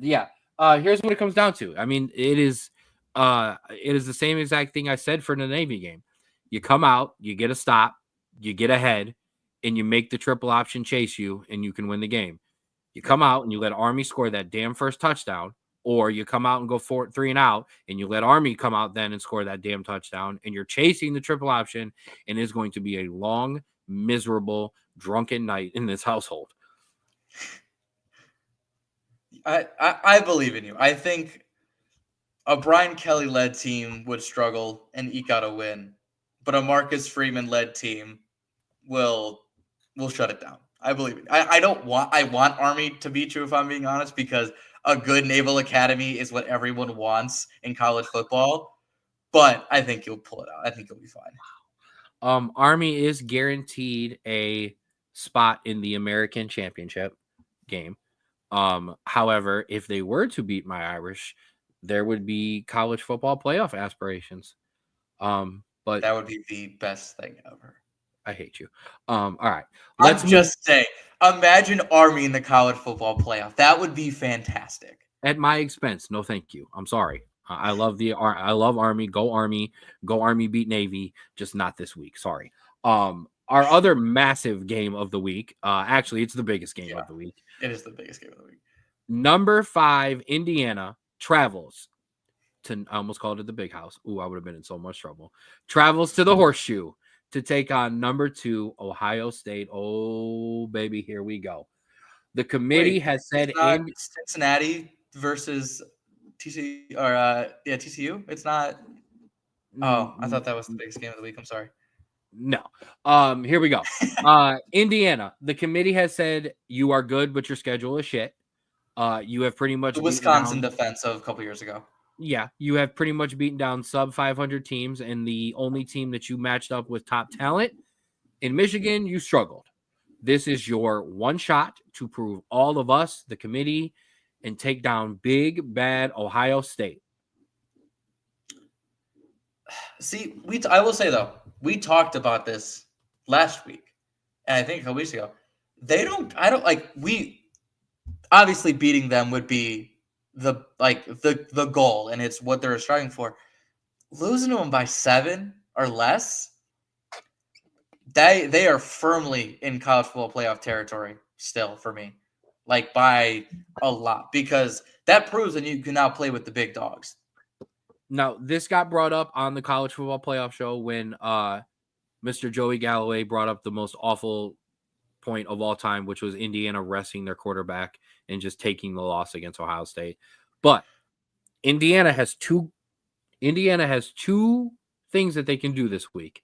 Yeah. Here's what it comes down to. I mean, it is the same exact thing I said for the Navy game. You come out, you get a stop, you get ahead, and you make the triple option chase you, and you can win the game. You come out and you let Army score that damn first touchdown, or you come out and go 3 and out, and you let Army come out then and score that damn touchdown, and you're chasing the triple option, and it's going to be a long, miserable, drunken night in this household. I believe in you. I think a Brian Kelly-led team would struggle and eke out a win, but a Marcus Freeman-led team will shut it down. I believe it. I want Army to beat you, if I'm being honest, because a good Naval Academy is what everyone wants in college football. But I think you'll pull it out. I think you'll be fine. Army is guaranteed a spot in the American Championship game. However, if they were to beat my Irish, there would be college football playoff aspirations. But that would be the best thing ever. I hate you. All right. Let's just say Imagine Army in the college football playoff. That would be fantastic. At my expense. No, thank you. I'm sorry. I love Army. Go Army. Go Army beat Navy. Just not this week. Sorry. Our other massive game of the week. Actually, it's the biggest game of the week. It is the biggest game of the week. Number 5, Indiana travels to. I almost called it the Big House. Ooh, I would have been in so much trouble. Travels to the Horseshoe to take on number 2, Ohio State. Oh, baby, here we go. The committee has said Cincinnati versus TCU or TCU. It's not. Oh, I thought that was the biggest game of the week. I'm sorry. No. Here we go. Indiana. The committee has said you are good, but your schedule is shit. You have pretty much the Wisconsin defense of a couple years ago. Yeah, you have pretty much beaten down sub 500 teams, and the only team that you matched up with top talent in Michigan, you struggled. This is your one shot to prove all of us, the committee, and take down big, bad Ohio State. See, I will say, though, we talked about this last week, and I think a couple weeks ago. We obviously beating them would be the goal, and it's what they're striving for. Losing to them by 7 or less, they are firmly in college football playoff territory still for me, like by a lot, because that proves that you can now play with the big dogs. Now, this got brought up on the college football playoff show when Mr. Joey Galloway brought up the most awful point of all time, which was Indiana resting their quarterback and just taking the loss against Ohio State. But Indiana has two things that they can do this week.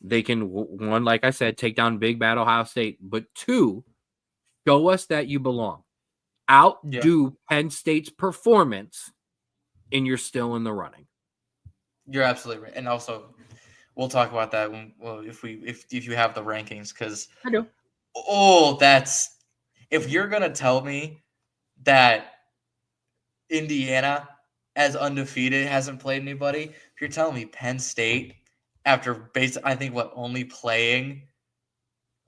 They can, one, like I said, take down big bad Ohio State, but 2, show us that you belong. Outdo Penn State's performance, and you're still in the running. You're absolutely right. And also, we'll talk about that if you have the rankings, because I do. Oh, if you're gonna tell me that Indiana, as undefeated, hasn't played anybody, if you're telling me Penn State, after only playing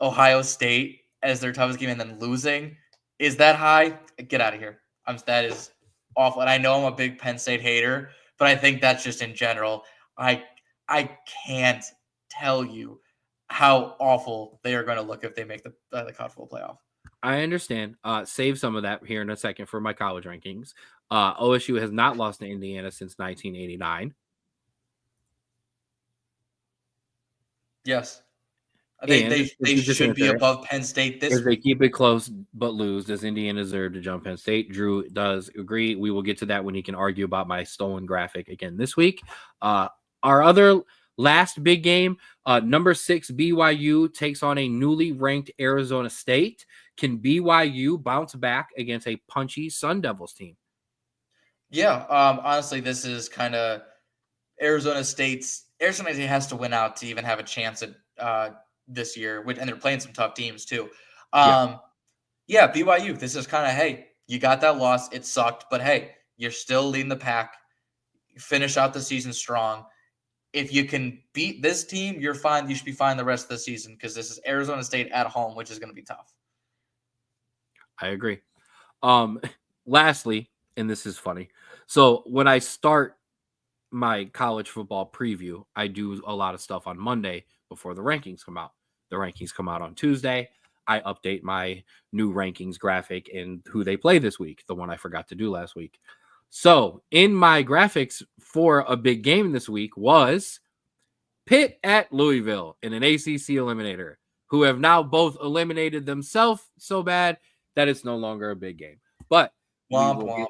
Ohio State as their toughest game and then losing, is that high? Get out of here. That is awful. And I know I'm a big Penn State hater, but I think that's just in general. I can't tell you how awful they are going to look if they make the college football playoff. I understand. Save some of that here in a second for my college rankings. OSU has not lost to Indiana since 1989. Yes. They should be above Penn State this week. If they keep it close but lose, does Indiana deserve to jump Penn State? Drew does agree. We will get to that when he can argue about my stolen graphic again this week. Our other last big game, number 6 BYU takes on a newly ranked Arizona State. Can BYU bounce back against a punchy Sun Devils team? Yeah, honestly, this is kind of Arizona State has to win out to even have a chance at this year, and they're playing some tough teams too. BYU, this is kind of, hey, you got that loss. It sucked, but hey, you're still leading the pack. Finish out the season strong. If you can beat this team, you're fine. You should be fine the rest of the season, because this is Arizona State at home, which is going to be tough. I agree. Lastly, and this is funny. So when I start my college football preview, I do a lot of stuff on Monday before the rankings come out. The rankings come out on Tuesday. I update my new rankings graphic and who they play this week, the one I forgot to do last week. So in my graphics for a big game this week was Pitt at Louisville in an ACC eliminator, who have now both eliminated themselves so bad that it's no longer a big game. But womp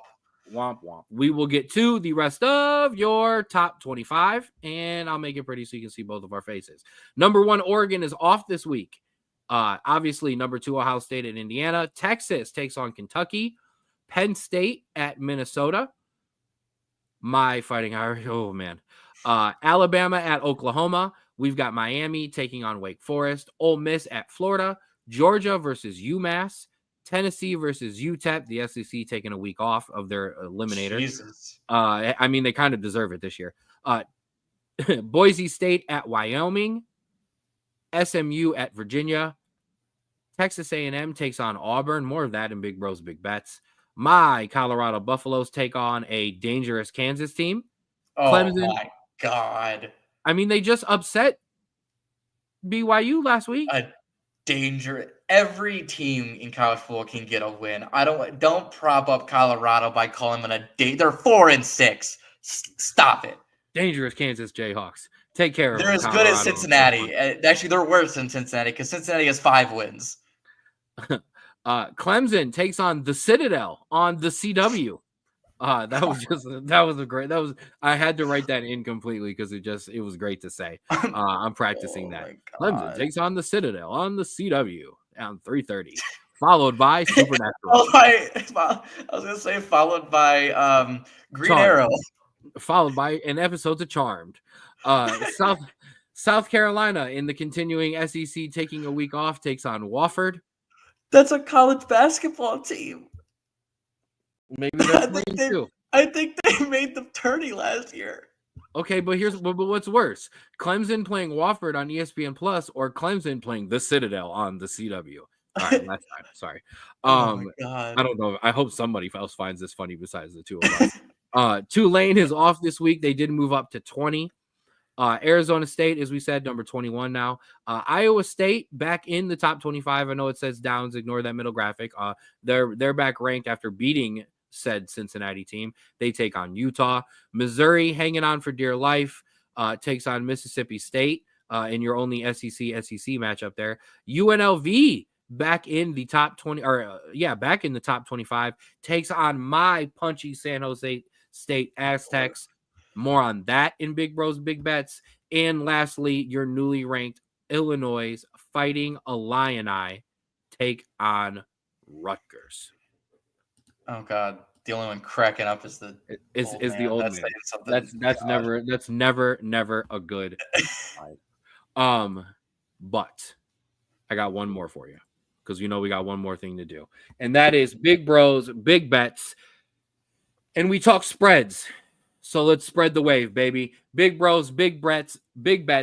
womp. We will get to the rest of your top 25, and I'll make it pretty so you can see both of our faces. Number 1, Oregon is off this week. Obviously, number 2, Ohio State at Indiana. Texas takes on Kentucky. Penn State at Minnesota. My Fighting Irish. Oh, man. Alabama at Oklahoma. We've got Miami taking on Wake Forest. Ole Miss at Florida. Georgia versus UMass. Tennessee versus UTEP. The SEC taking a week off of their eliminator. Jesus. I mean, they kind of deserve it this year. Boise State at Wyoming. SMU at Virginia. Texas A&M takes on Auburn. More of that in Big Bros Big Bets. My Colorado Buffaloes take on a dangerous Kansas team. Oh Clemson. my God. I mean, they just upset BYU last week. A danger. Every team in college football can get a win. Don't prop up Colorado by calling them they're 4-6. Stop it. Dangerous Kansas Jayhawks. Take care of They're them, as good as Colorado. Cincinnati. Actually, they're worse than Cincinnati because Cincinnati has 5 wins. Clemson takes on the Citadel on the CW. I had to write that in completely because it was great to say. I'm practicing that. Clemson takes on the Citadel on the CW on 3:30, followed by Supernatural. I was gonna say followed by Green Charmed. Arrow. Followed by an episode of Charmed. South Carolina in the continuing SEC taking a week off takes on Wofford. That's a college basketball team. Maybe they're playing too. I think they made the tourney last year. Okay, but what's worse: Clemson playing Wofford on ESPN Plus, or Clemson playing the Citadel on the CW. All right, last time. Sorry. Oh my God. I don't know. I hope somebody else finds this funny besides the two of us. Tulane is off this week. They did move up to 20. Arizona State, as we said, number 21 now. Iowa State back in the top 25. I know it says Downs. Ignore that middle graphic. They're back ranked after beating said Cincinnati team. They take on Utah. Missouri hanging on for dear life. Takes on Mississippi State in your only SEC matchup there. UNLV back in the top 20, back in the top 25. Takes on my punchy San Jose State Aztecs. More on that in Big Bros Big Bets. And lastly, your newly ranked Illinois Fighting Illini take on Rutgers. Oh God, the only one cracking up is the old man. That's never a good fight. But I got one more for you because we got one more thing to do, and that is Big Bros Big Bets, and we talk spreads. So let's spread the wave, baby. Big Bros, Big Bets,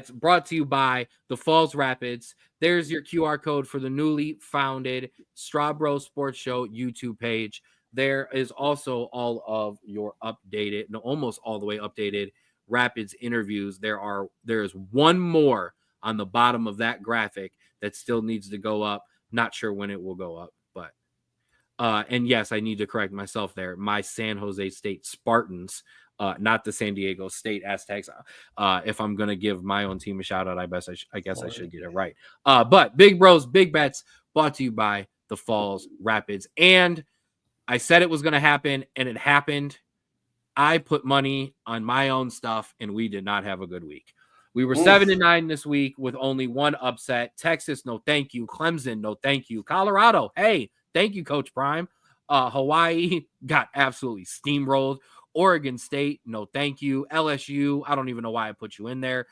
brought to you by the Falls Rapids. There's your QR code for the newly founded Straub Sports Show YouTube page. There is also all of your almost all the way updated Rapids interviews. There is one more on the bottom of that graphic that still needs to go up. Not sure when it will go up, but and yes, I need to correct myself there. My San Jose State Spartans. Not the San Diego State Aztecs. If I'm going to give my own team a shout out, I guess I should get it right. But Big Bros, Big Bets, brought to you by the Falls Rapids. And I said it was going to happen, and it happened. I put money on my own stuff, and we did not have a good week. We were 7-9 this week with only one upset. Texas, no thank you. Clemson, no thank you. Colorado, hey, thank you, Coach Prime. Hawaii got absolutely steamrolled. Oregon State, no thank you. LSU, I don't even know why I put you in there.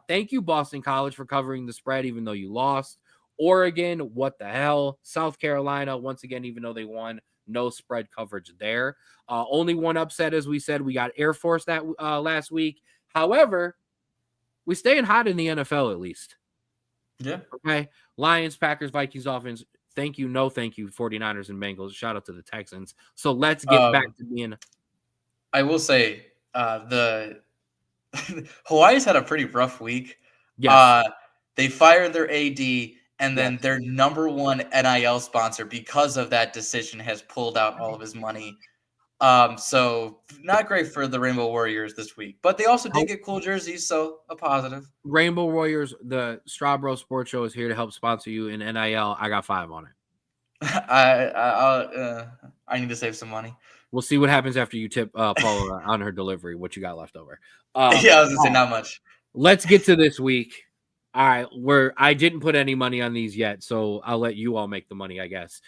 Thank you, Boston College, for covering the spread, even though you lost. Oregon, what the hell? South Carolina, once again, even though they won, no spread coverage there. Only one upset, as we said. We got Air Force that last week. However, we staying hot in the NFL at least. Yeah. Okay. Lions, Packers, Vikings, Dolphins. Thank you. No, thank you. 49ers and Bengals. Shout out to the Texans. So let's get back to being. I will say the Hawaii's had a pretty rough week. Yes. They fired their AD, and then their number one NIL sponsor, because of that decision, has pulled out all of his money. So not great for the Rainbow Warriors this week, but they also did get cool jerseys, so a positive. Rainbow Warriors, the Straub Sports Show is here to help sponsor you in NIL. I got 5 on it. I need to save some money. We'll see what happens after you tip Paula on her delivery, what you got left over. I was gonna say not much. Let's get to this week. All right, I didn't put any money on these yet, so I'll let you all make the money, I guess.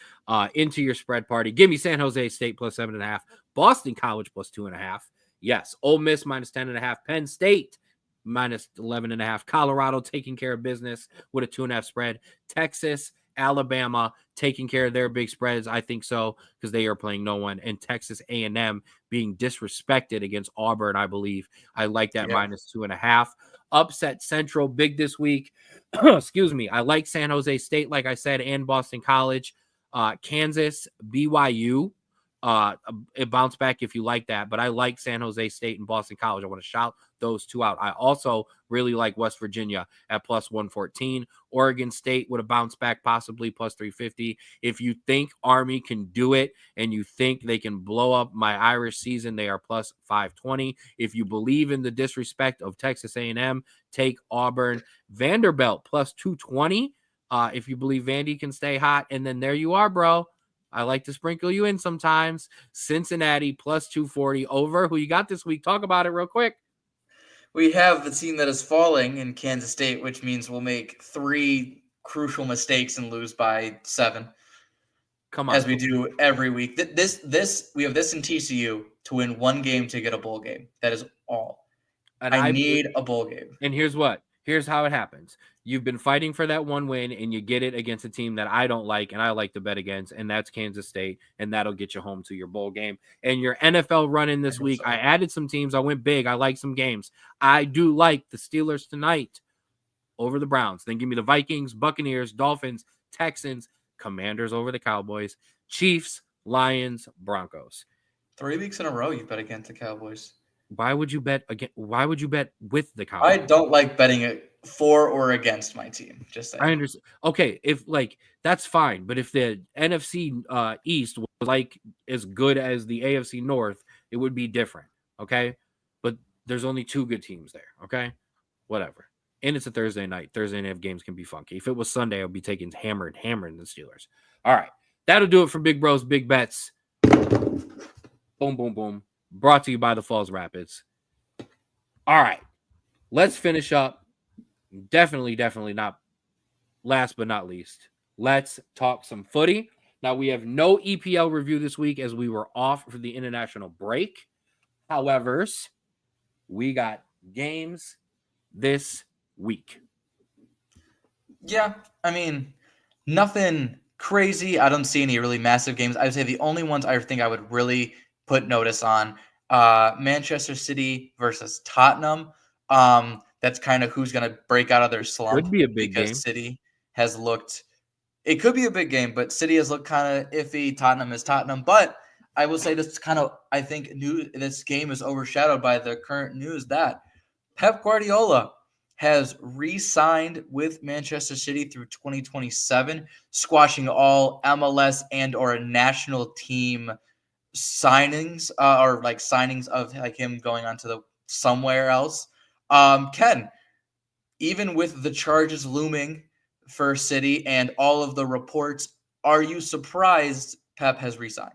Into your spread party. Give me San Jose State plus 7.5. Boston College plus 2.5. Yes. Ole Miss minus 10.5. Penn State minus 11.5. Colorado taking care of business with a 2.5 spread. Texas, Alabama taking care of their big spreads. I think so, because they are playing no one. And Texas A&M being disrespected against Auburn, I believe. I like that minus 2.5. Upset Central big this week. Excuse me. I like San Jose State, like I said, and Boston College. Kansas, BYU. It bounced back if you like that, but I like San Jose State and Boston College. I want to shout those two out. I also really like West Virginia at plus 114. Oregon State would have bounced back possibly plus 350. If you think Army can do it and you think they can blow up my Irish season, they are plus 520. If you believe in the disrespect of Texas A&M, take Auburn. Vanderbilt plus 220. If you believe Vandy can stay hot, and then there you are, bro. I like to sprinkle you in sometimes. Cincinnati plus 240 over. Who you got this week? Talk about it real quick. We have the team that is falling in Kansas State, which means we'll make 3 crucial mistakes and lose by 7. Come on. As we do every week. We have this in TCU to win 1 game to get a bowl game. That is all. And I need a bowl game. And here's how it happens. You've been fighting for that 1 win, and you get it against a team that I don't like and I like to bet against, and that's Kansas State, and that'll get you home to your bowl game. And your NFL run-in this week, I added some teams. I went big. I like some games. I do like the Steelers tonight over the Browns. Then give me the Vikings, Buccaneers, Dolphins, Texans, Commanders over the Cowboys, Chiefs, Lions, Broncos. 3 weeks in a row you've bet against the Cowboys. Why would you bet again? Why would you bet with the Cowboys? I don't like betting it for or against my team. Just saying. I understand. Okay, if that's fine, but if the NFC East was like as good as the AFC North, it would be different. Okay, but there's only 2 good teams there. Okay, whatever. And it's a Thursday night. Thursday night games can be funky. If it was Sunday, I would be taking hammering the Steelers. All right, that'll do it for Big Bros Big Bets. Boom, boom, boom. Brought to you by the Falls Rapids. All right, let's finish up. Definitely not last but not least. Let's talk some footy. Now, we have no EPL review this week as we were off for the international break. However, we got games this week. Yeah, I mean, nothing crazy. I don't see any really massive games. I would say the only ones I think I would really put notice on, Manchester City versus Tottenham. That's kind of who's going to break out of their slump. Could be a big game. City has looked – it could be a big game, but City has looked kind of iffy. Tottenham is Tottenham. But I will say this kind of – I think this game is overshadowed by the current news that Pep Guardiola has re-signed with Manchester City through 2027, squashing all MLS and or national team signings or like signings of like him going on to the somewhere else. Ken, even with the charges looming for City and all of the reports, are you surprised Pep has re-signed?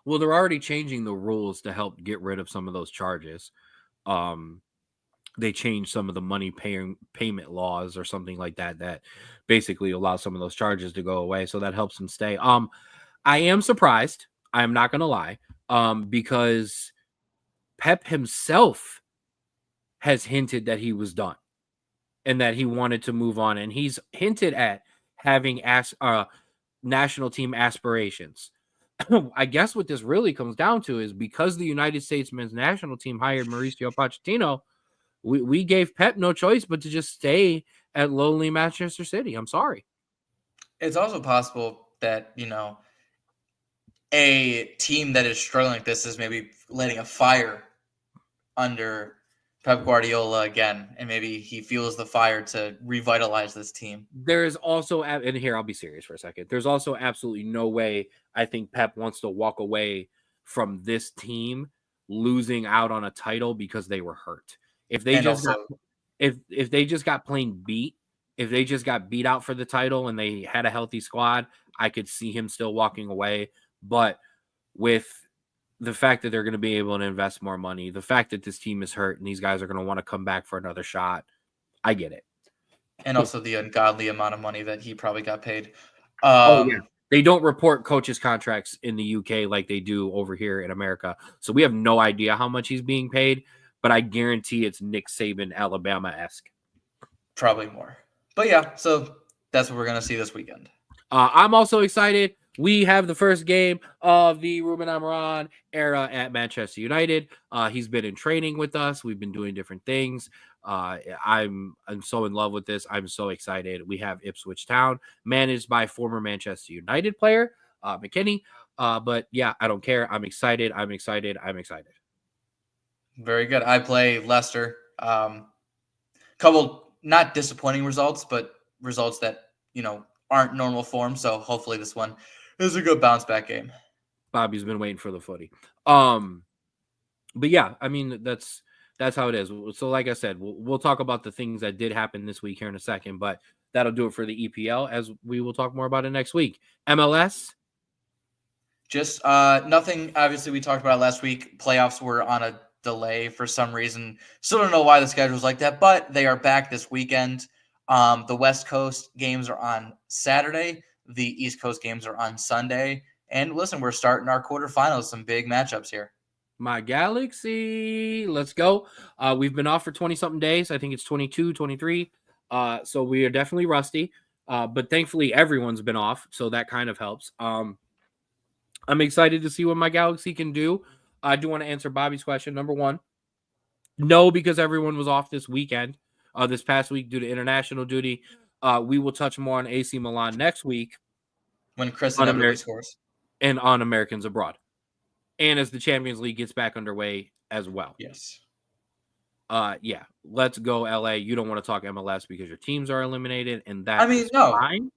Well, they're already changing the rules to help get rid of some of those charges. They changed some of the money payment laws or something like that basically allow some of those charges to go away. So that helps them stay. I am surprised. I'm not going to lie, because Pep himself has hinted that he was done and that he wanted to move on. And he's hinted at having national team aspirations. I guess what this really comes down to is because the United States men's national team hired Mauricio Pochettino, we gave Pep no choice but to just stay at lowly Manchester City. I'm sorry. It's also possible that, a team that is struggling like this is maybe letting a fire under Pep Guardiola again, and maybe he fuels the fire to revitalize this team. There is also, and here I'll be serious for a second, there's also absolutely no way I think Pep wants to walk away from this team losing out on a title because they were hurt. If they if they just got plain beat, if they just got beat out for the title and they had a healthy squad, I could see him still walking away. But with the fact that they're going to be able to invest more money, the fact that this team is hurt and these guys are going to want to come back for another shot, I get it. And also the ungodly amount of money that he probably got paid. Yeah. They don't report coaches' contracts in the UK like they do over here in America. So we have no idea how much he's being paid, but I guarantee it's Nick Saban, Alabama-esque. Probably more. But yeah, so that's what we're going to see this weekend. I'm also excited. We have the first game of the Ruben Amorim era at Manchester United. He's been in training with us. We've been doing different things. I'm so in love with this. I'm so excited. We have Ipswich Town, managed by former Manchester United player McKinney. But yeah, I don't care. I'm excited. I'm excited. I'm excited. Very good. I play Leicester. Couple not disappointing results, but results that aren't normal form. So hopefully this one is a good bounce back game. Bobby's been waiting for the footy. But yeah, I mean that's how it is. So like I said, we'll talk about the things that did happen this week here in a second, but that'll do it for the EPL, as we will talk more about it next week. MLS. Just nothing. Obviously, we talked about it last week. Playoffs were on a delay for some reason. Still don't know why the schedule is like that, but they are back this weekend. The West Coast games are on Saturday. The East Coast games are on Sunday. And listen, we're starting our quarterfinals. Some big matchups here. My Galaxy. Let's go. We've been off for 20-something days. I think it's 22, 23. So we are definitely rusty. But thankfully, everyone's been off, so that kind of helps. I'm excited to see what my Galaxy can do. I do want to answer Bobby's question. Number one, no, because everyone was off this weekend, this past week due to international duty. We will touch more on AC Milan next week when Chris inevitably scores. And on Americans abroad. And as the Champions League gets back underway as well. Yes. Yeah, let's go LA. You don't want to talk MLS because your teams are eliminated, and that's fine.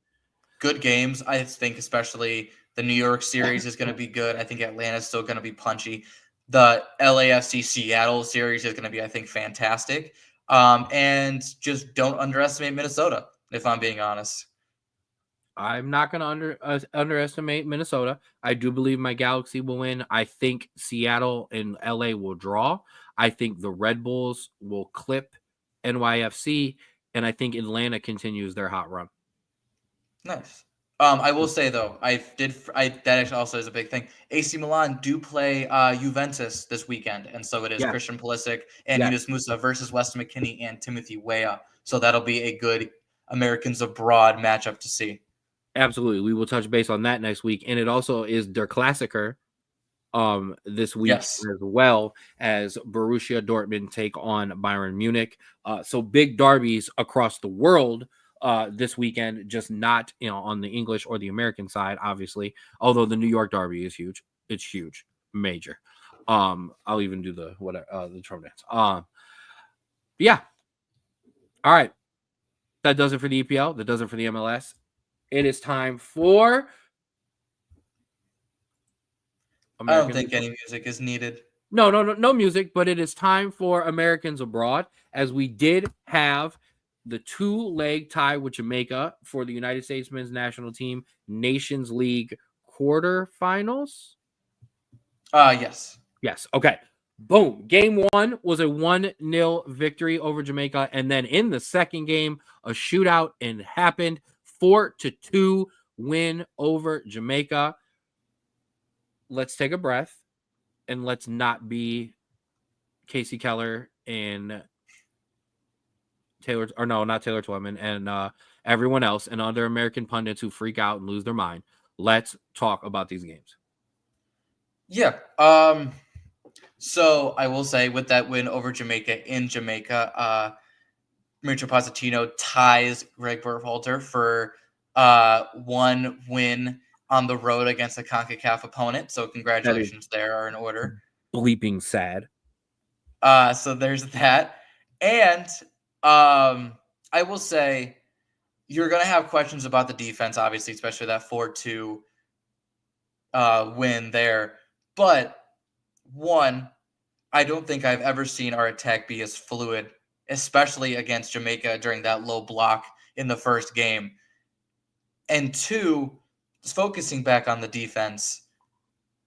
Good games. I think especially the New York series is going to be good. I think Atlanta's still going to be punchy. The LAFC Seattle series is going to be, I think, fantastic. And just don't underestimate Minnesota, if I'm being honest. I'm not going to underestimate Minnesota. I do believe my Galaxy will win. I think Seattle and LA will draw. I think the Red Bulls will clip NYFC, and I think Atlanta continues their hot run. Nice. I will say though, that actually also is a big thing. AC Milan do play Juventus this weekend, and so it is Christian Pulisic and Yunus Musa versus Weston McKennie and Timothy Weah. So that'll be a good Americans abroad matchup to see. Absolutely, we will touch base on that next week, and it also is Der Klassiker this week as well, as Borussia Dortmund take on Bayern Munich. So big derbies across the world this weekend, just not on the English or the American side, obviously. Although the New York derby is huge, it's huge, major. I'll even do the drum dance. Yeah. All right, that does it for the EPL. That does it for the MLS. It is time for. I don't think any music is needed. No music, but it is time for Americans abroad, as we did have the 2-leg tie with Jamaica for the United States men's national team Nations League quarterfinals. Yes. Okay. Boom. Game 1 was a 1-0 victory over Jamaica, and then in the second game, a shootout and happened. 4-2 win over Jamaica. Let's take a breath and let's not be Casey Keller and Taylor, or no, not Taylor Twellman, and everyone else and other American pundits who freak out and lose their mind. Let's talk about these games. Yeah. So I will say, with that win over Jamaica in Jamaica, Mauricio Pochettino ties Greg Berhalter for one win on the road against a CONCACAF opponent. So congratulations there are in order. Bleeping sad. So there's that. And I will say, you're going to have questions about the defense, obviously, especially that 4-2 win there. But one, I don't think I've ever seen our attack be as fluid, especially against Jamaica during that low block in the first game. And two, just focusing back on the defense,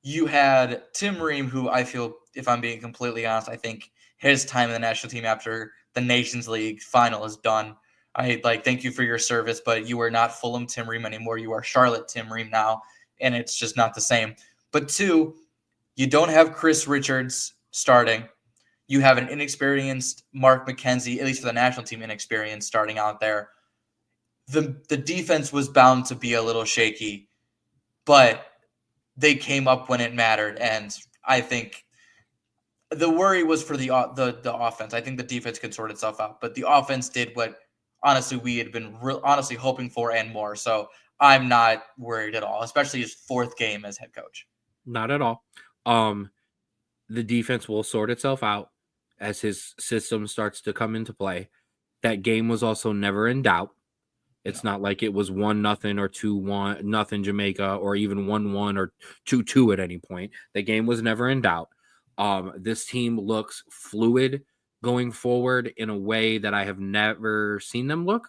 you had Tim Ream, who I feel, if I'm being completely honest, I think his time in the national team after the Nations League final is done. Thank you for your service, but you are not Fulham Tim Ream anymore. You are Charlotte Tim Ream now, and it's just not the same. But two, you don't have Chris Richards starting. You have an inexperienced Mark McKenzie, at least for the national team, inexperienced starting out there. The defense was bound to be a little shaky, but they came up when it mattered. And I think The worry was for the offense. I think the defense could sort itself out, but the offense did what honestly we had been honestly hoping for and more. So I'm not worried at all, especially his fourth game as head coach. Not at all. The defense will sort itself out as his system starts to come into play. That game was also never in doubt. It's not like it was 1-0 or 2-1 Jamaica, or even 1-1 or 2-2 at any point. The game was never in doubt. This team looks fluid going forward in a way that I have never seen them look.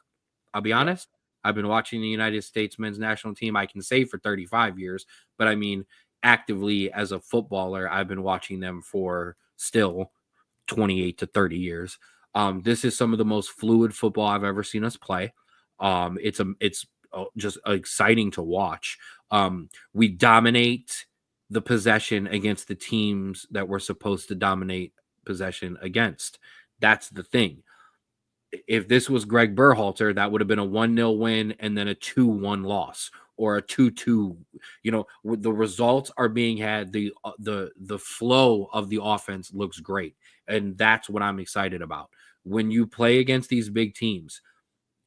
I'll be honest. I've been watching the United States men's national team, I can say, for 35 years, but I mean, actively as a footballer, I've been watching them for still 28 to 30 years. This is some of the most fluid football I've ever seen us play. It's just exciting to watch. We dominate the possession against the teams that we're supposed to dominate possession against. That's the thing. If this was Greg Berhalter, that would have been a 1-0 win and then a 2-1 loss, or a 2-2. The results are being had. The flow of the offense looks great, and that's what I'm excited about. When you play against these big teams,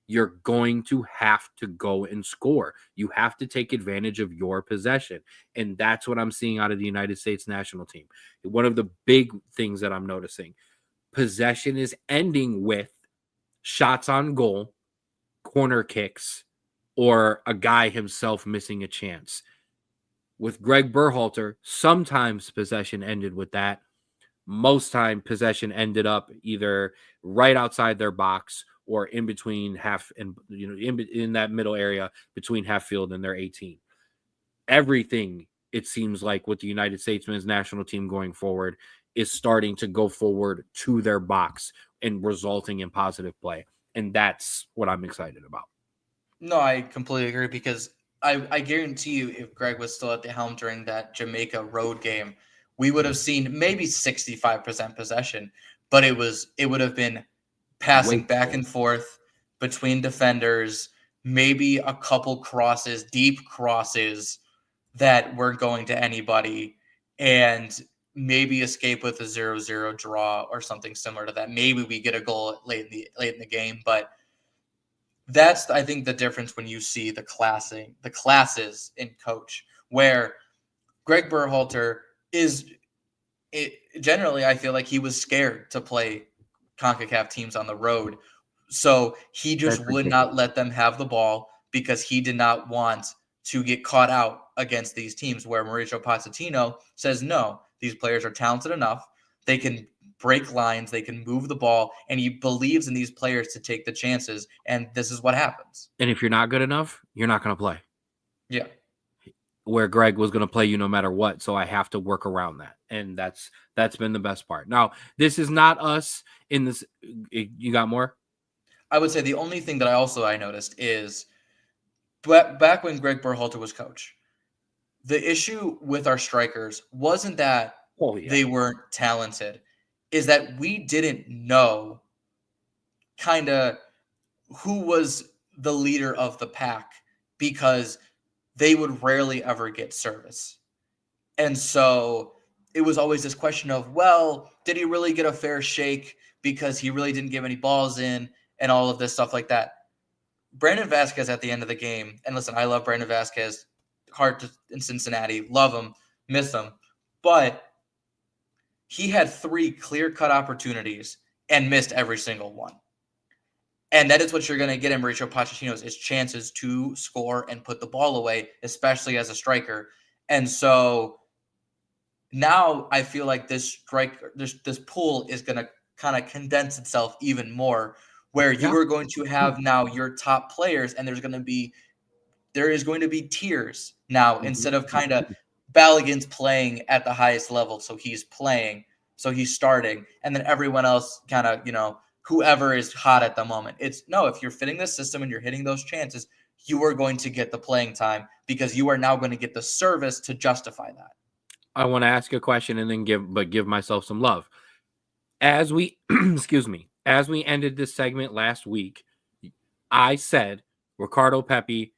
you're going to have to go and score. You have to take advantage of your possession. And that's what I'm seeing out of the United States national team. One of the big things that I'm noticing, possession is ending with shots on goal, corner kicks, or a guy himself missing a chance. With Greg Berhalter, sometimes possession ended with that. Most time possession ended up either right outside their box or in between half and in that middle area between half field and their 18. Everything, it seems like, with the United States men's national team going forward is starting to go forward to their box and resulting in positive play. And that's what I'm excited about. No, I completely agree, because I guarantee you, if Greg was still at the helm during that Jamaica road game, we would have seen maybe 65% possession, but it would have been passing back and forth between defenders, maybe a couple crosses, deep crosses that weren't going to anybody, and maybe escape with a 0-0 draw or something similar to that. Maybe we get a goal late in the game, but that's, I think, the difference when you see the classes in coach, where Greg Berhalter generally, I feel like he was scared to play CONCACAF teams on the road. So he just would not let them have the ball because he did not want to get caught out against these teams, where Mauricio Pochettino says, no, these players are talented enough. They can break lines, they can move the ball, and he believes in these players to take the chances, and this is what happens. And if you're not good enough, you're not going to play. Yeah. Where Greg was going to play you no matter what, so I have to work around that, and that's been the best part. Now, this is not us in this. You got more? I would say the only thing that I noticed is back when Greg Berhalter was coach, the issue with our strikers wasn't that they weren't talented, is that we didn't know kind of who was the leader of the pack, because they would rarely ever get service. And so it was always this question of, well, did he really get a fair shake because he really didn't give any balls in and all of this stuff like that. Brandon Vasquez at the end of the game, and listen, I love Brandon Vasquez, heart in Cincinnati, love him, miss him, but he had 3 clear-cut opportunities and missed every single one. And that is what you're going to get in Mauricio Pochettino's, is chances to score and put the ball away, especially as a striker. And so now I feel like this pool is going to kind of condense itself even more, where you are going to have now your top players, and there is going to be tiers now, instead of kind of Balogun's playing at the highest level, so he's starting, and then everyone else kind of, whoever is hot at the moment. It's no, if you're fitting the system and you're hitting those chances, you are going to get the playing time, because you are now going to get the service to justify that. I want to ask a question and then give myself some love. As we as we ended this segment last week, I said Ricardo Pepi,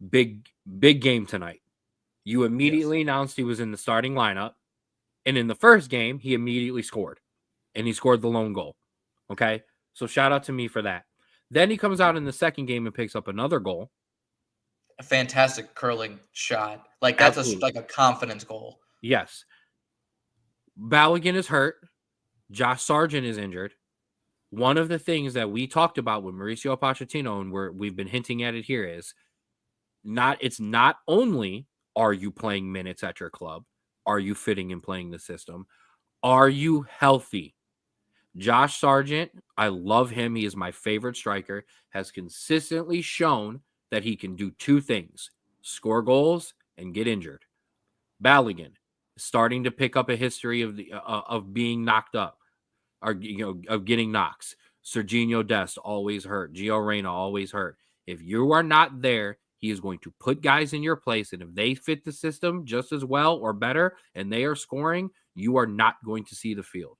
big game tonight. You immediately announced he was in the starting lineup, And in the first game, he immediately scored. And he scored the lone goal. Okay? So shout out to me for that. Then he comes out in the second game and picks up another goal. A fantastic curling shot. Like, that's Absolutely. a confidence goal. Yes. Balogun is hurt. Josh Sargent is injured. One of the things that we talked about with Mauricio Pochettino, and we've been hinting at it here, is it's not only are you playing minutes at your club, are you fitting and playing the system, are you healthy? Josh Sargent, I love him. He is my favorite striker, has consistently shown that he can do two things: score goals and get injured. Balogun is starting to pick up a history of being knocked up, or of getting knocks. Serginho Dest always hurt. Gio Reyna always hurt. If you are not there, he is going to put guys in your place, and if they fit the system just as well or better and they are scoring, you are not going to see the field.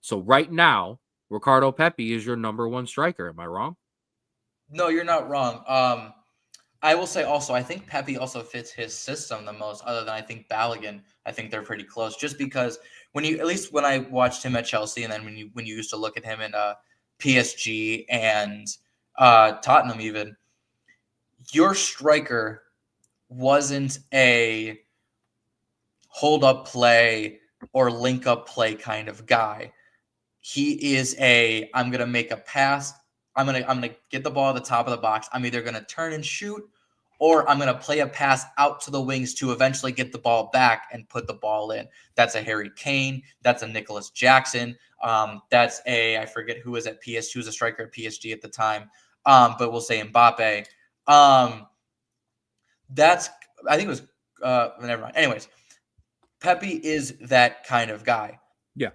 So right now, Ricardo Pepi is your number one striker. Am I wrong? No, you're not wrong. I will say also, I think Pepe also fits his system the most, other than I think Balogun. I think they're pretty close, just because at least when I watched him at Chelsea, and then when you used to look at him in PSG and Tottenham, even your striker wasn't a hold up play or link up play kind of guy. He is I'm gonna make a pass. I'm gonna get the ball at the top of the box. I'm either gonna turn and shoot, or I'm gonna play a pass out to the wings to eventually get the ball back and put the ball in. That's a Harry Kane. That's a Nicholas Jackson. That's I forget who was at PSG. Who was a striker at PSG at the time. But we'll say Mbappe. I think it was never mind. Anyways, Pepe is that kind of guy. Yeah.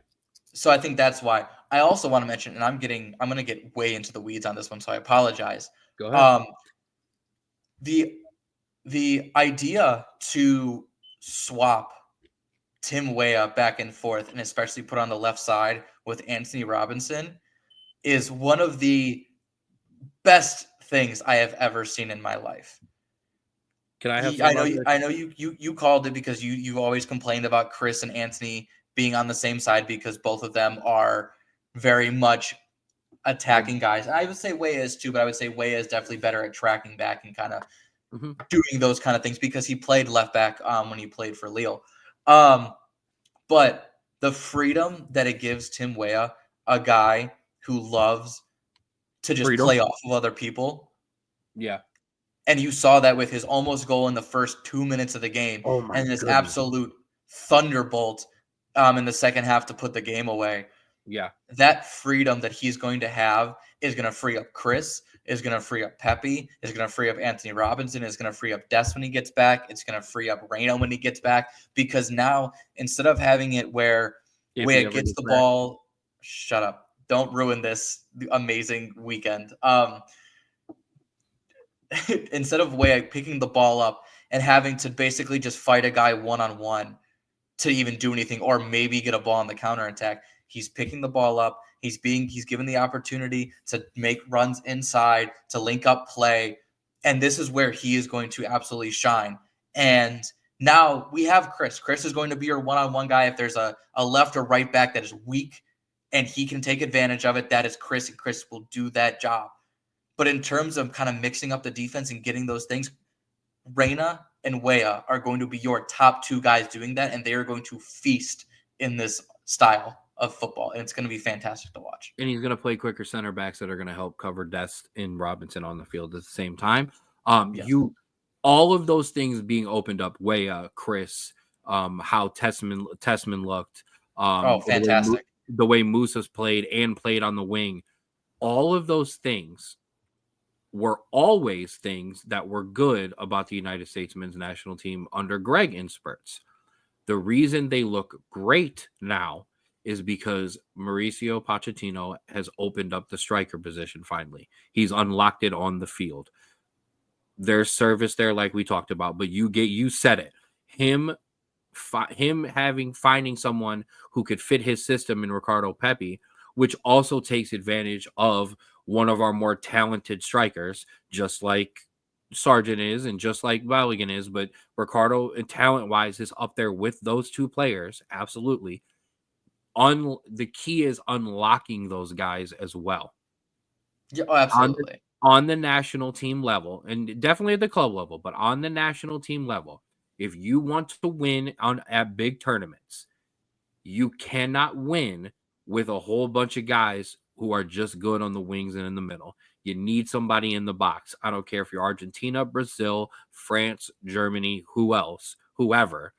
So I think that's why. I also want to mention, and I'm going to get way into the weeds on this one, so I apologize. Go ahead. The idea to swap Tim Weah back and forth, and especially put on the left side with Anthony Robinson, is one of the best things I have ever seen in my life. Can I have? I know you called it because you always complained about Chris and Anthony being on the same side because both of them are very much attacking guys. I would say Weah is too, but I would say Weah is definitely better at tracking back and kind of doing those kind of things because he played left back when he played for Lille. But the freedom that it gives Tim Weah, a guy who loves to just play off of other people. Yeah. And you saw that with his almost goal in the first 2 minutes of the game. And this absolute thunderbolt in the second half to put the game away. Yeah. That freedom that he's going to have is going to free up Chris, is going to free up Pepe, is going to free up Anthony Robinson, is going to free up Des when he gets back. It's going to free up Reyna when he gets back. Because now, instead of having it where Weah gets the ball, shut up. Don't ruin this amazing weekend. Instead of Weah picking the ball up and having to basically just fight a guy one-on-one to even do anything or maybe get a ball on the counterattack, he's picking the ball up. He's given the opportunity to make runs inside, to link up play. And this is where he is going to absolutely shine. And now we have Chris. Chris is going to be your one-on-one guy. If there's a left or right back that is weak and he can take advantage of it, that is Chris, and Chris will do that job. But in terms of kind of mixing up the defense and getting those things, Reyna and Weah are going to be your top two guys doing that, and they are going to feast in this style of football, and it's going to be fantastic to watch. And he's going to play quicker center backs that are going to help cover Dest and Robinson on the field at the same time. Yes. All of those things being opened up, Weah, Chris, how Tessman looked, fantastic. The way Musa's played on the wing, all of those things were always things that were good about the United States men's national team under Greg in spurts. The reason they look great now is because Mauricio Pochettino has opened up the striker position finally. He's unlocked it on the field. There's service there, like we talked about, but you said it. Finding someone who could fit his system in Ricardo Pepi, which also takes advantage of one of our more talented strikers, just like Sargent is, and just like Balogun is, but Ricardo, talent-wise, is up there with those two players. Absolutely. The key is unlocking those guys as well. Yeah, absolutely. On the national team level, and definitely at the club level, but on the national team level, if you want to win at big tournaments, you cannot win with a whole bunch of guys who are just good on the wings and in the middle. You need somebody in the box. I don't care if you're Argentina, Brazil, France, Germany, whoever.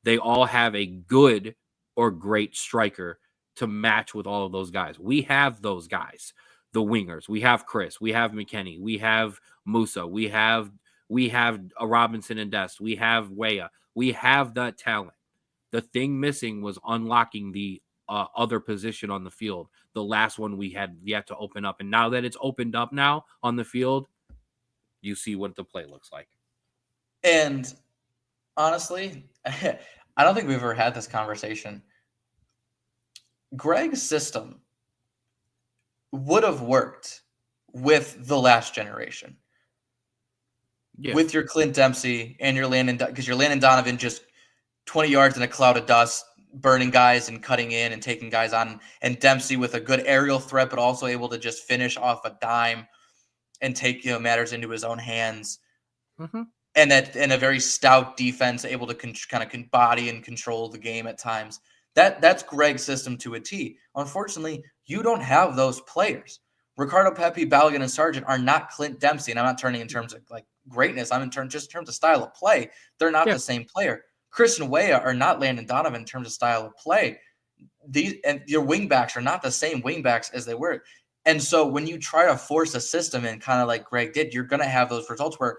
They all have a good or great striker to match with all of those guys. We have those guys, the wingers. We have Chris. We have McKennie. We have Musa. We have a Robinson and Dest. We have Weah. We have that talent. The thing missing was unlocking the other position on the field. The last one we had yet to open up. And now that it's opened up now on the field, you see what the play looks like. And honestly, I don't think we've ever had this conversation. Greg's system would have worked with the last generation. Yeah. With your Clint Dempsey and your Landon, because your Landon Donovan just 20 yards in a cloud of dust, burning guys and cutting in and taking guys on, and Dempsey with a good aerial threat, but also able to just finish off a dime and take matters into his own hands. Mm-hmm. And a very stout defense, able to kind of body and control the game at times. That's Greg's system to a T. Unfortunately, you don't have those players. Ricardo Pepi, Balogun, and Sargent are not Clint Dempsey, and I'm not turning in terms of like greatness. I'm in terms of style of play. They're not the same player. Chris and Weah are not Landon Donovan in terms of style of play. And your wingbacks are not the same wingbacks as they were. And so when you try to force a system in, kind of like Greg did, you're going to have those results where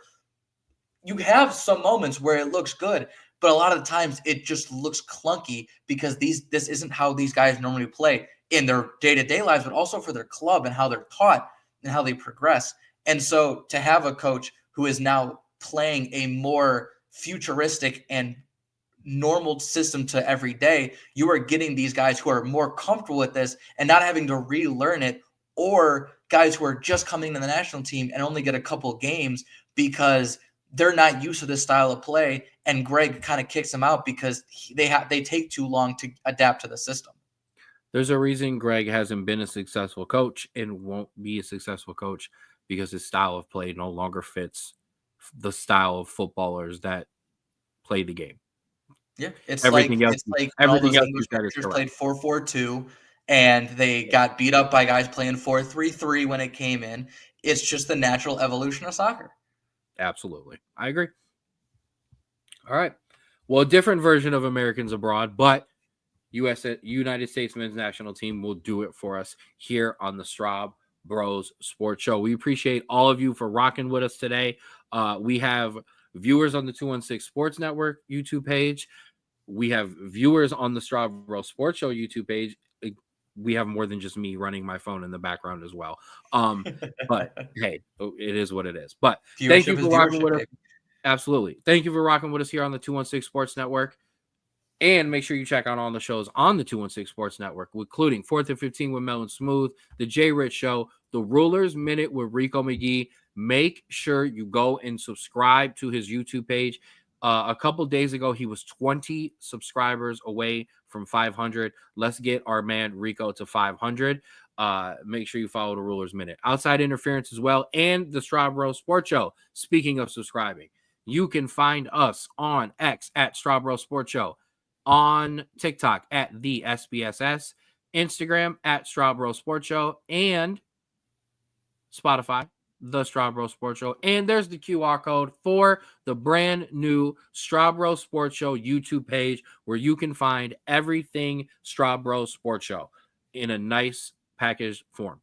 you have some moments where it looks good, but a lot of the times it just looks clunky because this isn't how these guys normally play in their day-to-day lives, but also for their club and how they're taught and how they progress. And so to have a coach who is now playing a more futuristic and normal system to every day, you are getting these guys who are more comfortable with this and not having to relearn it, or guys who are just coming to the national team and only get a couple games because they're not used to this style of play, and Greg kind of kicks them out because they take too long to adapt to the system. There's a reason Greg hasn't been a successful coach and won't be a successful coach, because his style of play no longer fits the style of footballers that play the game. Yeah, it's everything else all those English pitchers played 4-4-2, and they got beat up by guys playing 4-3-3 when it came in. It's just the natural evolution of soccer. Absolutely. I agree. All right. Well, a different version of Americans Abroad, but United States men's national team will do it for us here on the Straub Bros Sports Show. We appreciate all of you for rocking with us today. We have viewers on the 216 Sports Network YouTube page. We have viewers on the Straub Bros Sports Show YouTube page. We have more than just me running my phone in the background as well. But hey, it is what it is. But thank you for rocking with us. Absolutely. Thank you for rocking with us here on the 216 Sports Network. And make sure you check out all the shows on the 216 Sports Network, including 4th and 15 with Mel and Smooth, the Jay Rich Show, the Rulers Minute with Rico McGee. Make sure you go and subscribe to his YouTube page. A couple days ago, he was 20 subscribers away from 500. Let's get our man Rico to 500. Make sure you follow the Rulers Minute. Outside Interference as well, and the Straub Bros Sports Show. Speaking of subscribing, you can find us on X at Straub Bros Sports Show, on TikTok at the SBSS, Instagram at Straub Bros Sports Show, and Spotify, the Straub Bros Sports Show. And there's the QR code for the brand new Straub Bros Sports Show YouTube page, where you can find everything Straub Bros Sports Show in a nice packaged form.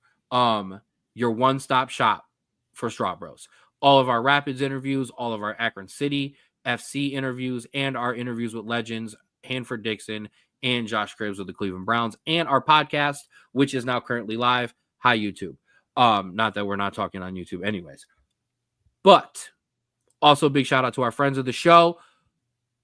Your one-stop shop for Straub Bros. All of our Rapids interviews, all of our Akron City FC interviews, and our interviews with legends Hanford Dixon and Josh Cribbs with the Cleveland Browns, and our podcast, which is now currently live. Hi, YouTube. Not that we're not talking on YouTube anyways. But also big shout out to our friends of the show.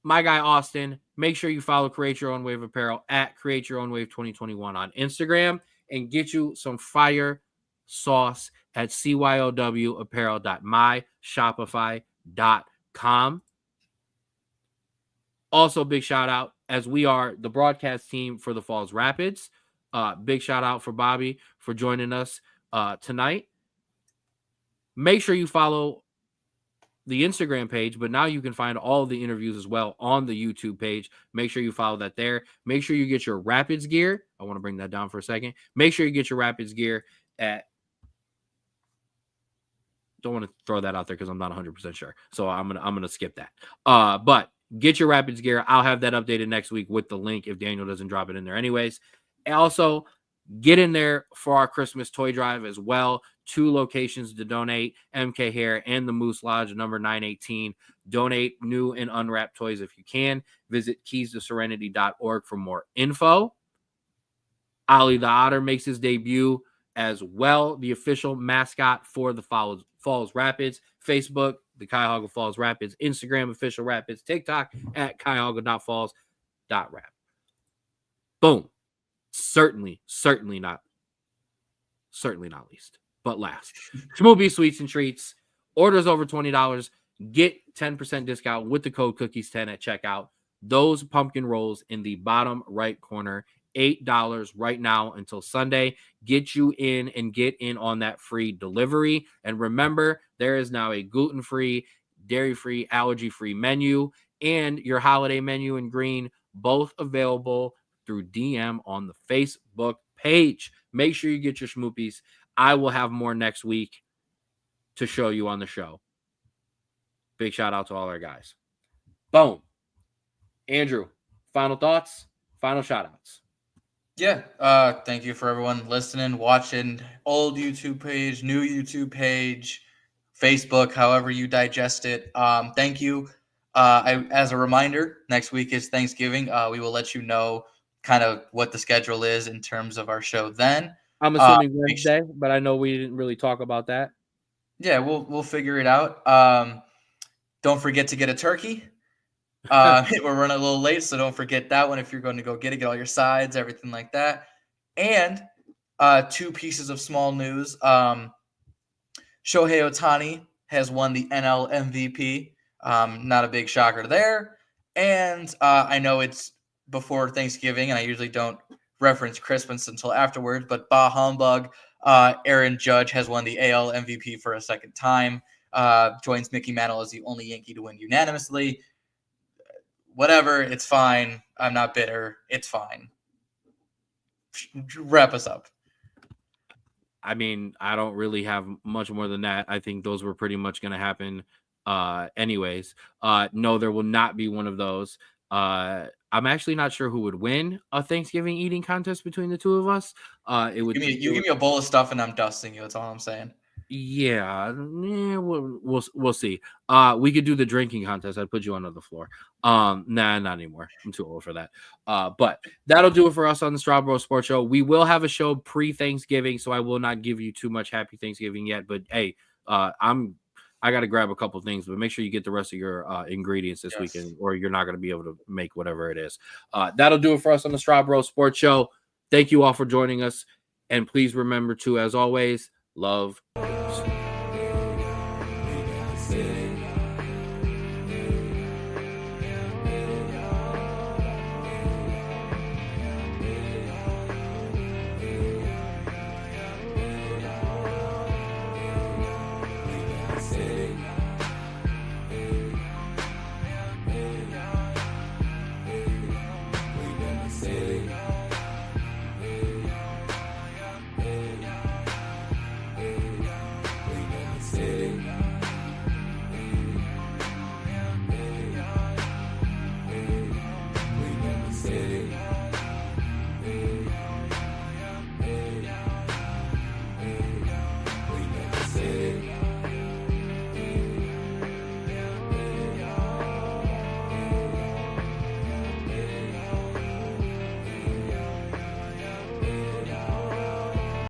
My guy, Austin. Make sure you follow Create Your Own Wave Apparel at Create Your Own Wave 2021 on Instagram, and get you some fire sauce at cyowapparel.myshopify.com. Also, big shout out, as we are the broadcast team for the Falls Rapids. Big shout out for Bobby for joining us tonight. Make sure you follow the Instagram page, but now you can find all the interviews as well on the YouTube page. Make sure you follow that there. Make sure you get your Rapids gear. I want to bring that down for a second. Make sure you get your Rapids gear at, don't want to throw that out there because I'm not 100% sure. So I'm gonna skip that. But get your Rapids gear. I'll have that updated next week with the link if Daniel doesn't drop it in there anyways. And also, get in there for our Christmas toy drive as well. 2 locations to donate, MK Hair and the Moose Lodge, number 918. Donate new and unwrapped toys if you can. Visit keystoserenity.org for more info. Ollie the Otter makes his debut as well, the official mascot for the Falls Rapids. Facebook, the Cuyahoga Falls Rapids. Instagram, official Rapids. TikTok at cuyahoga.falls.rap. Boom. Certainly not least, but last. Smoothie Sweets and Treats. Orders over $20. Get 10% discount with the code cookies10 at checkout. Those pumpkin rolls in the bottom right corner, $8 right now until Sunday. Get you in and get in on that free delivery. And remember, there is now a gluten-free, dairy-free, allergy-free menu and your holiday menu in green, both available through DM on the Facebook page. Make sure you get your schmoopies. I will have more next week to show you on the show. Big shout out to all our guys. Boom. Andrew, final thoughts, final shout outs. Yeah. Thank you for everyone listening, watching, old YouTube page, new YouTube page, Facebook, however you digest it. Thank you. As a reminder, next week is Thanksgiving. We will let you know kind of what the schedule is in terms of our show then. I'm assuming Wednesday, but I know we didn't really talk about that. Yeah, we'll figure it out. Don't forget to get a turkey. We're running a little late, so don't forget that one if you're going to go get all your sides, everything like that. And 2 pieces of small news. Shohei Ohtani has won the NL MVP. Not a big shocker there. And I know it's before Thanksgiving, and I usually don't reference Christmas until afterwards, but bah humbug, Aaron Judge has won the AL MVP for a second time. Joins Mickey Mantle as the only Yankee to win unanimously. Whatever, it's fine. I'm not bitter. It's fine. Wrap us up. I mean, I don't really have much more than that. I think those were pretty much going to happen anyways. No, there will not be one of those. I'm actually not sure who would win a Thanksgiving eating contest between the two of us. It would give me a bowl of stuff and I'm dusting you. That's all I'm saying. Yeah, we'll see. We could do the drinking contest. I'd put you on the floor. Nah, not anymore. I'm too old for that. But that'll do it for us on the Straub Sports Show. We will have a show pre-Thanksgiving, so I will not give you too much happy Thanksgiving yet. But hey, I got to grab a couple things, but make sure you get the rest of your ingredients this weekend, or you're not going to be able to make whatever it is. That'll do it for us on the Straub Sports Show. Thank you all for joining us, and please remember to, as always, love.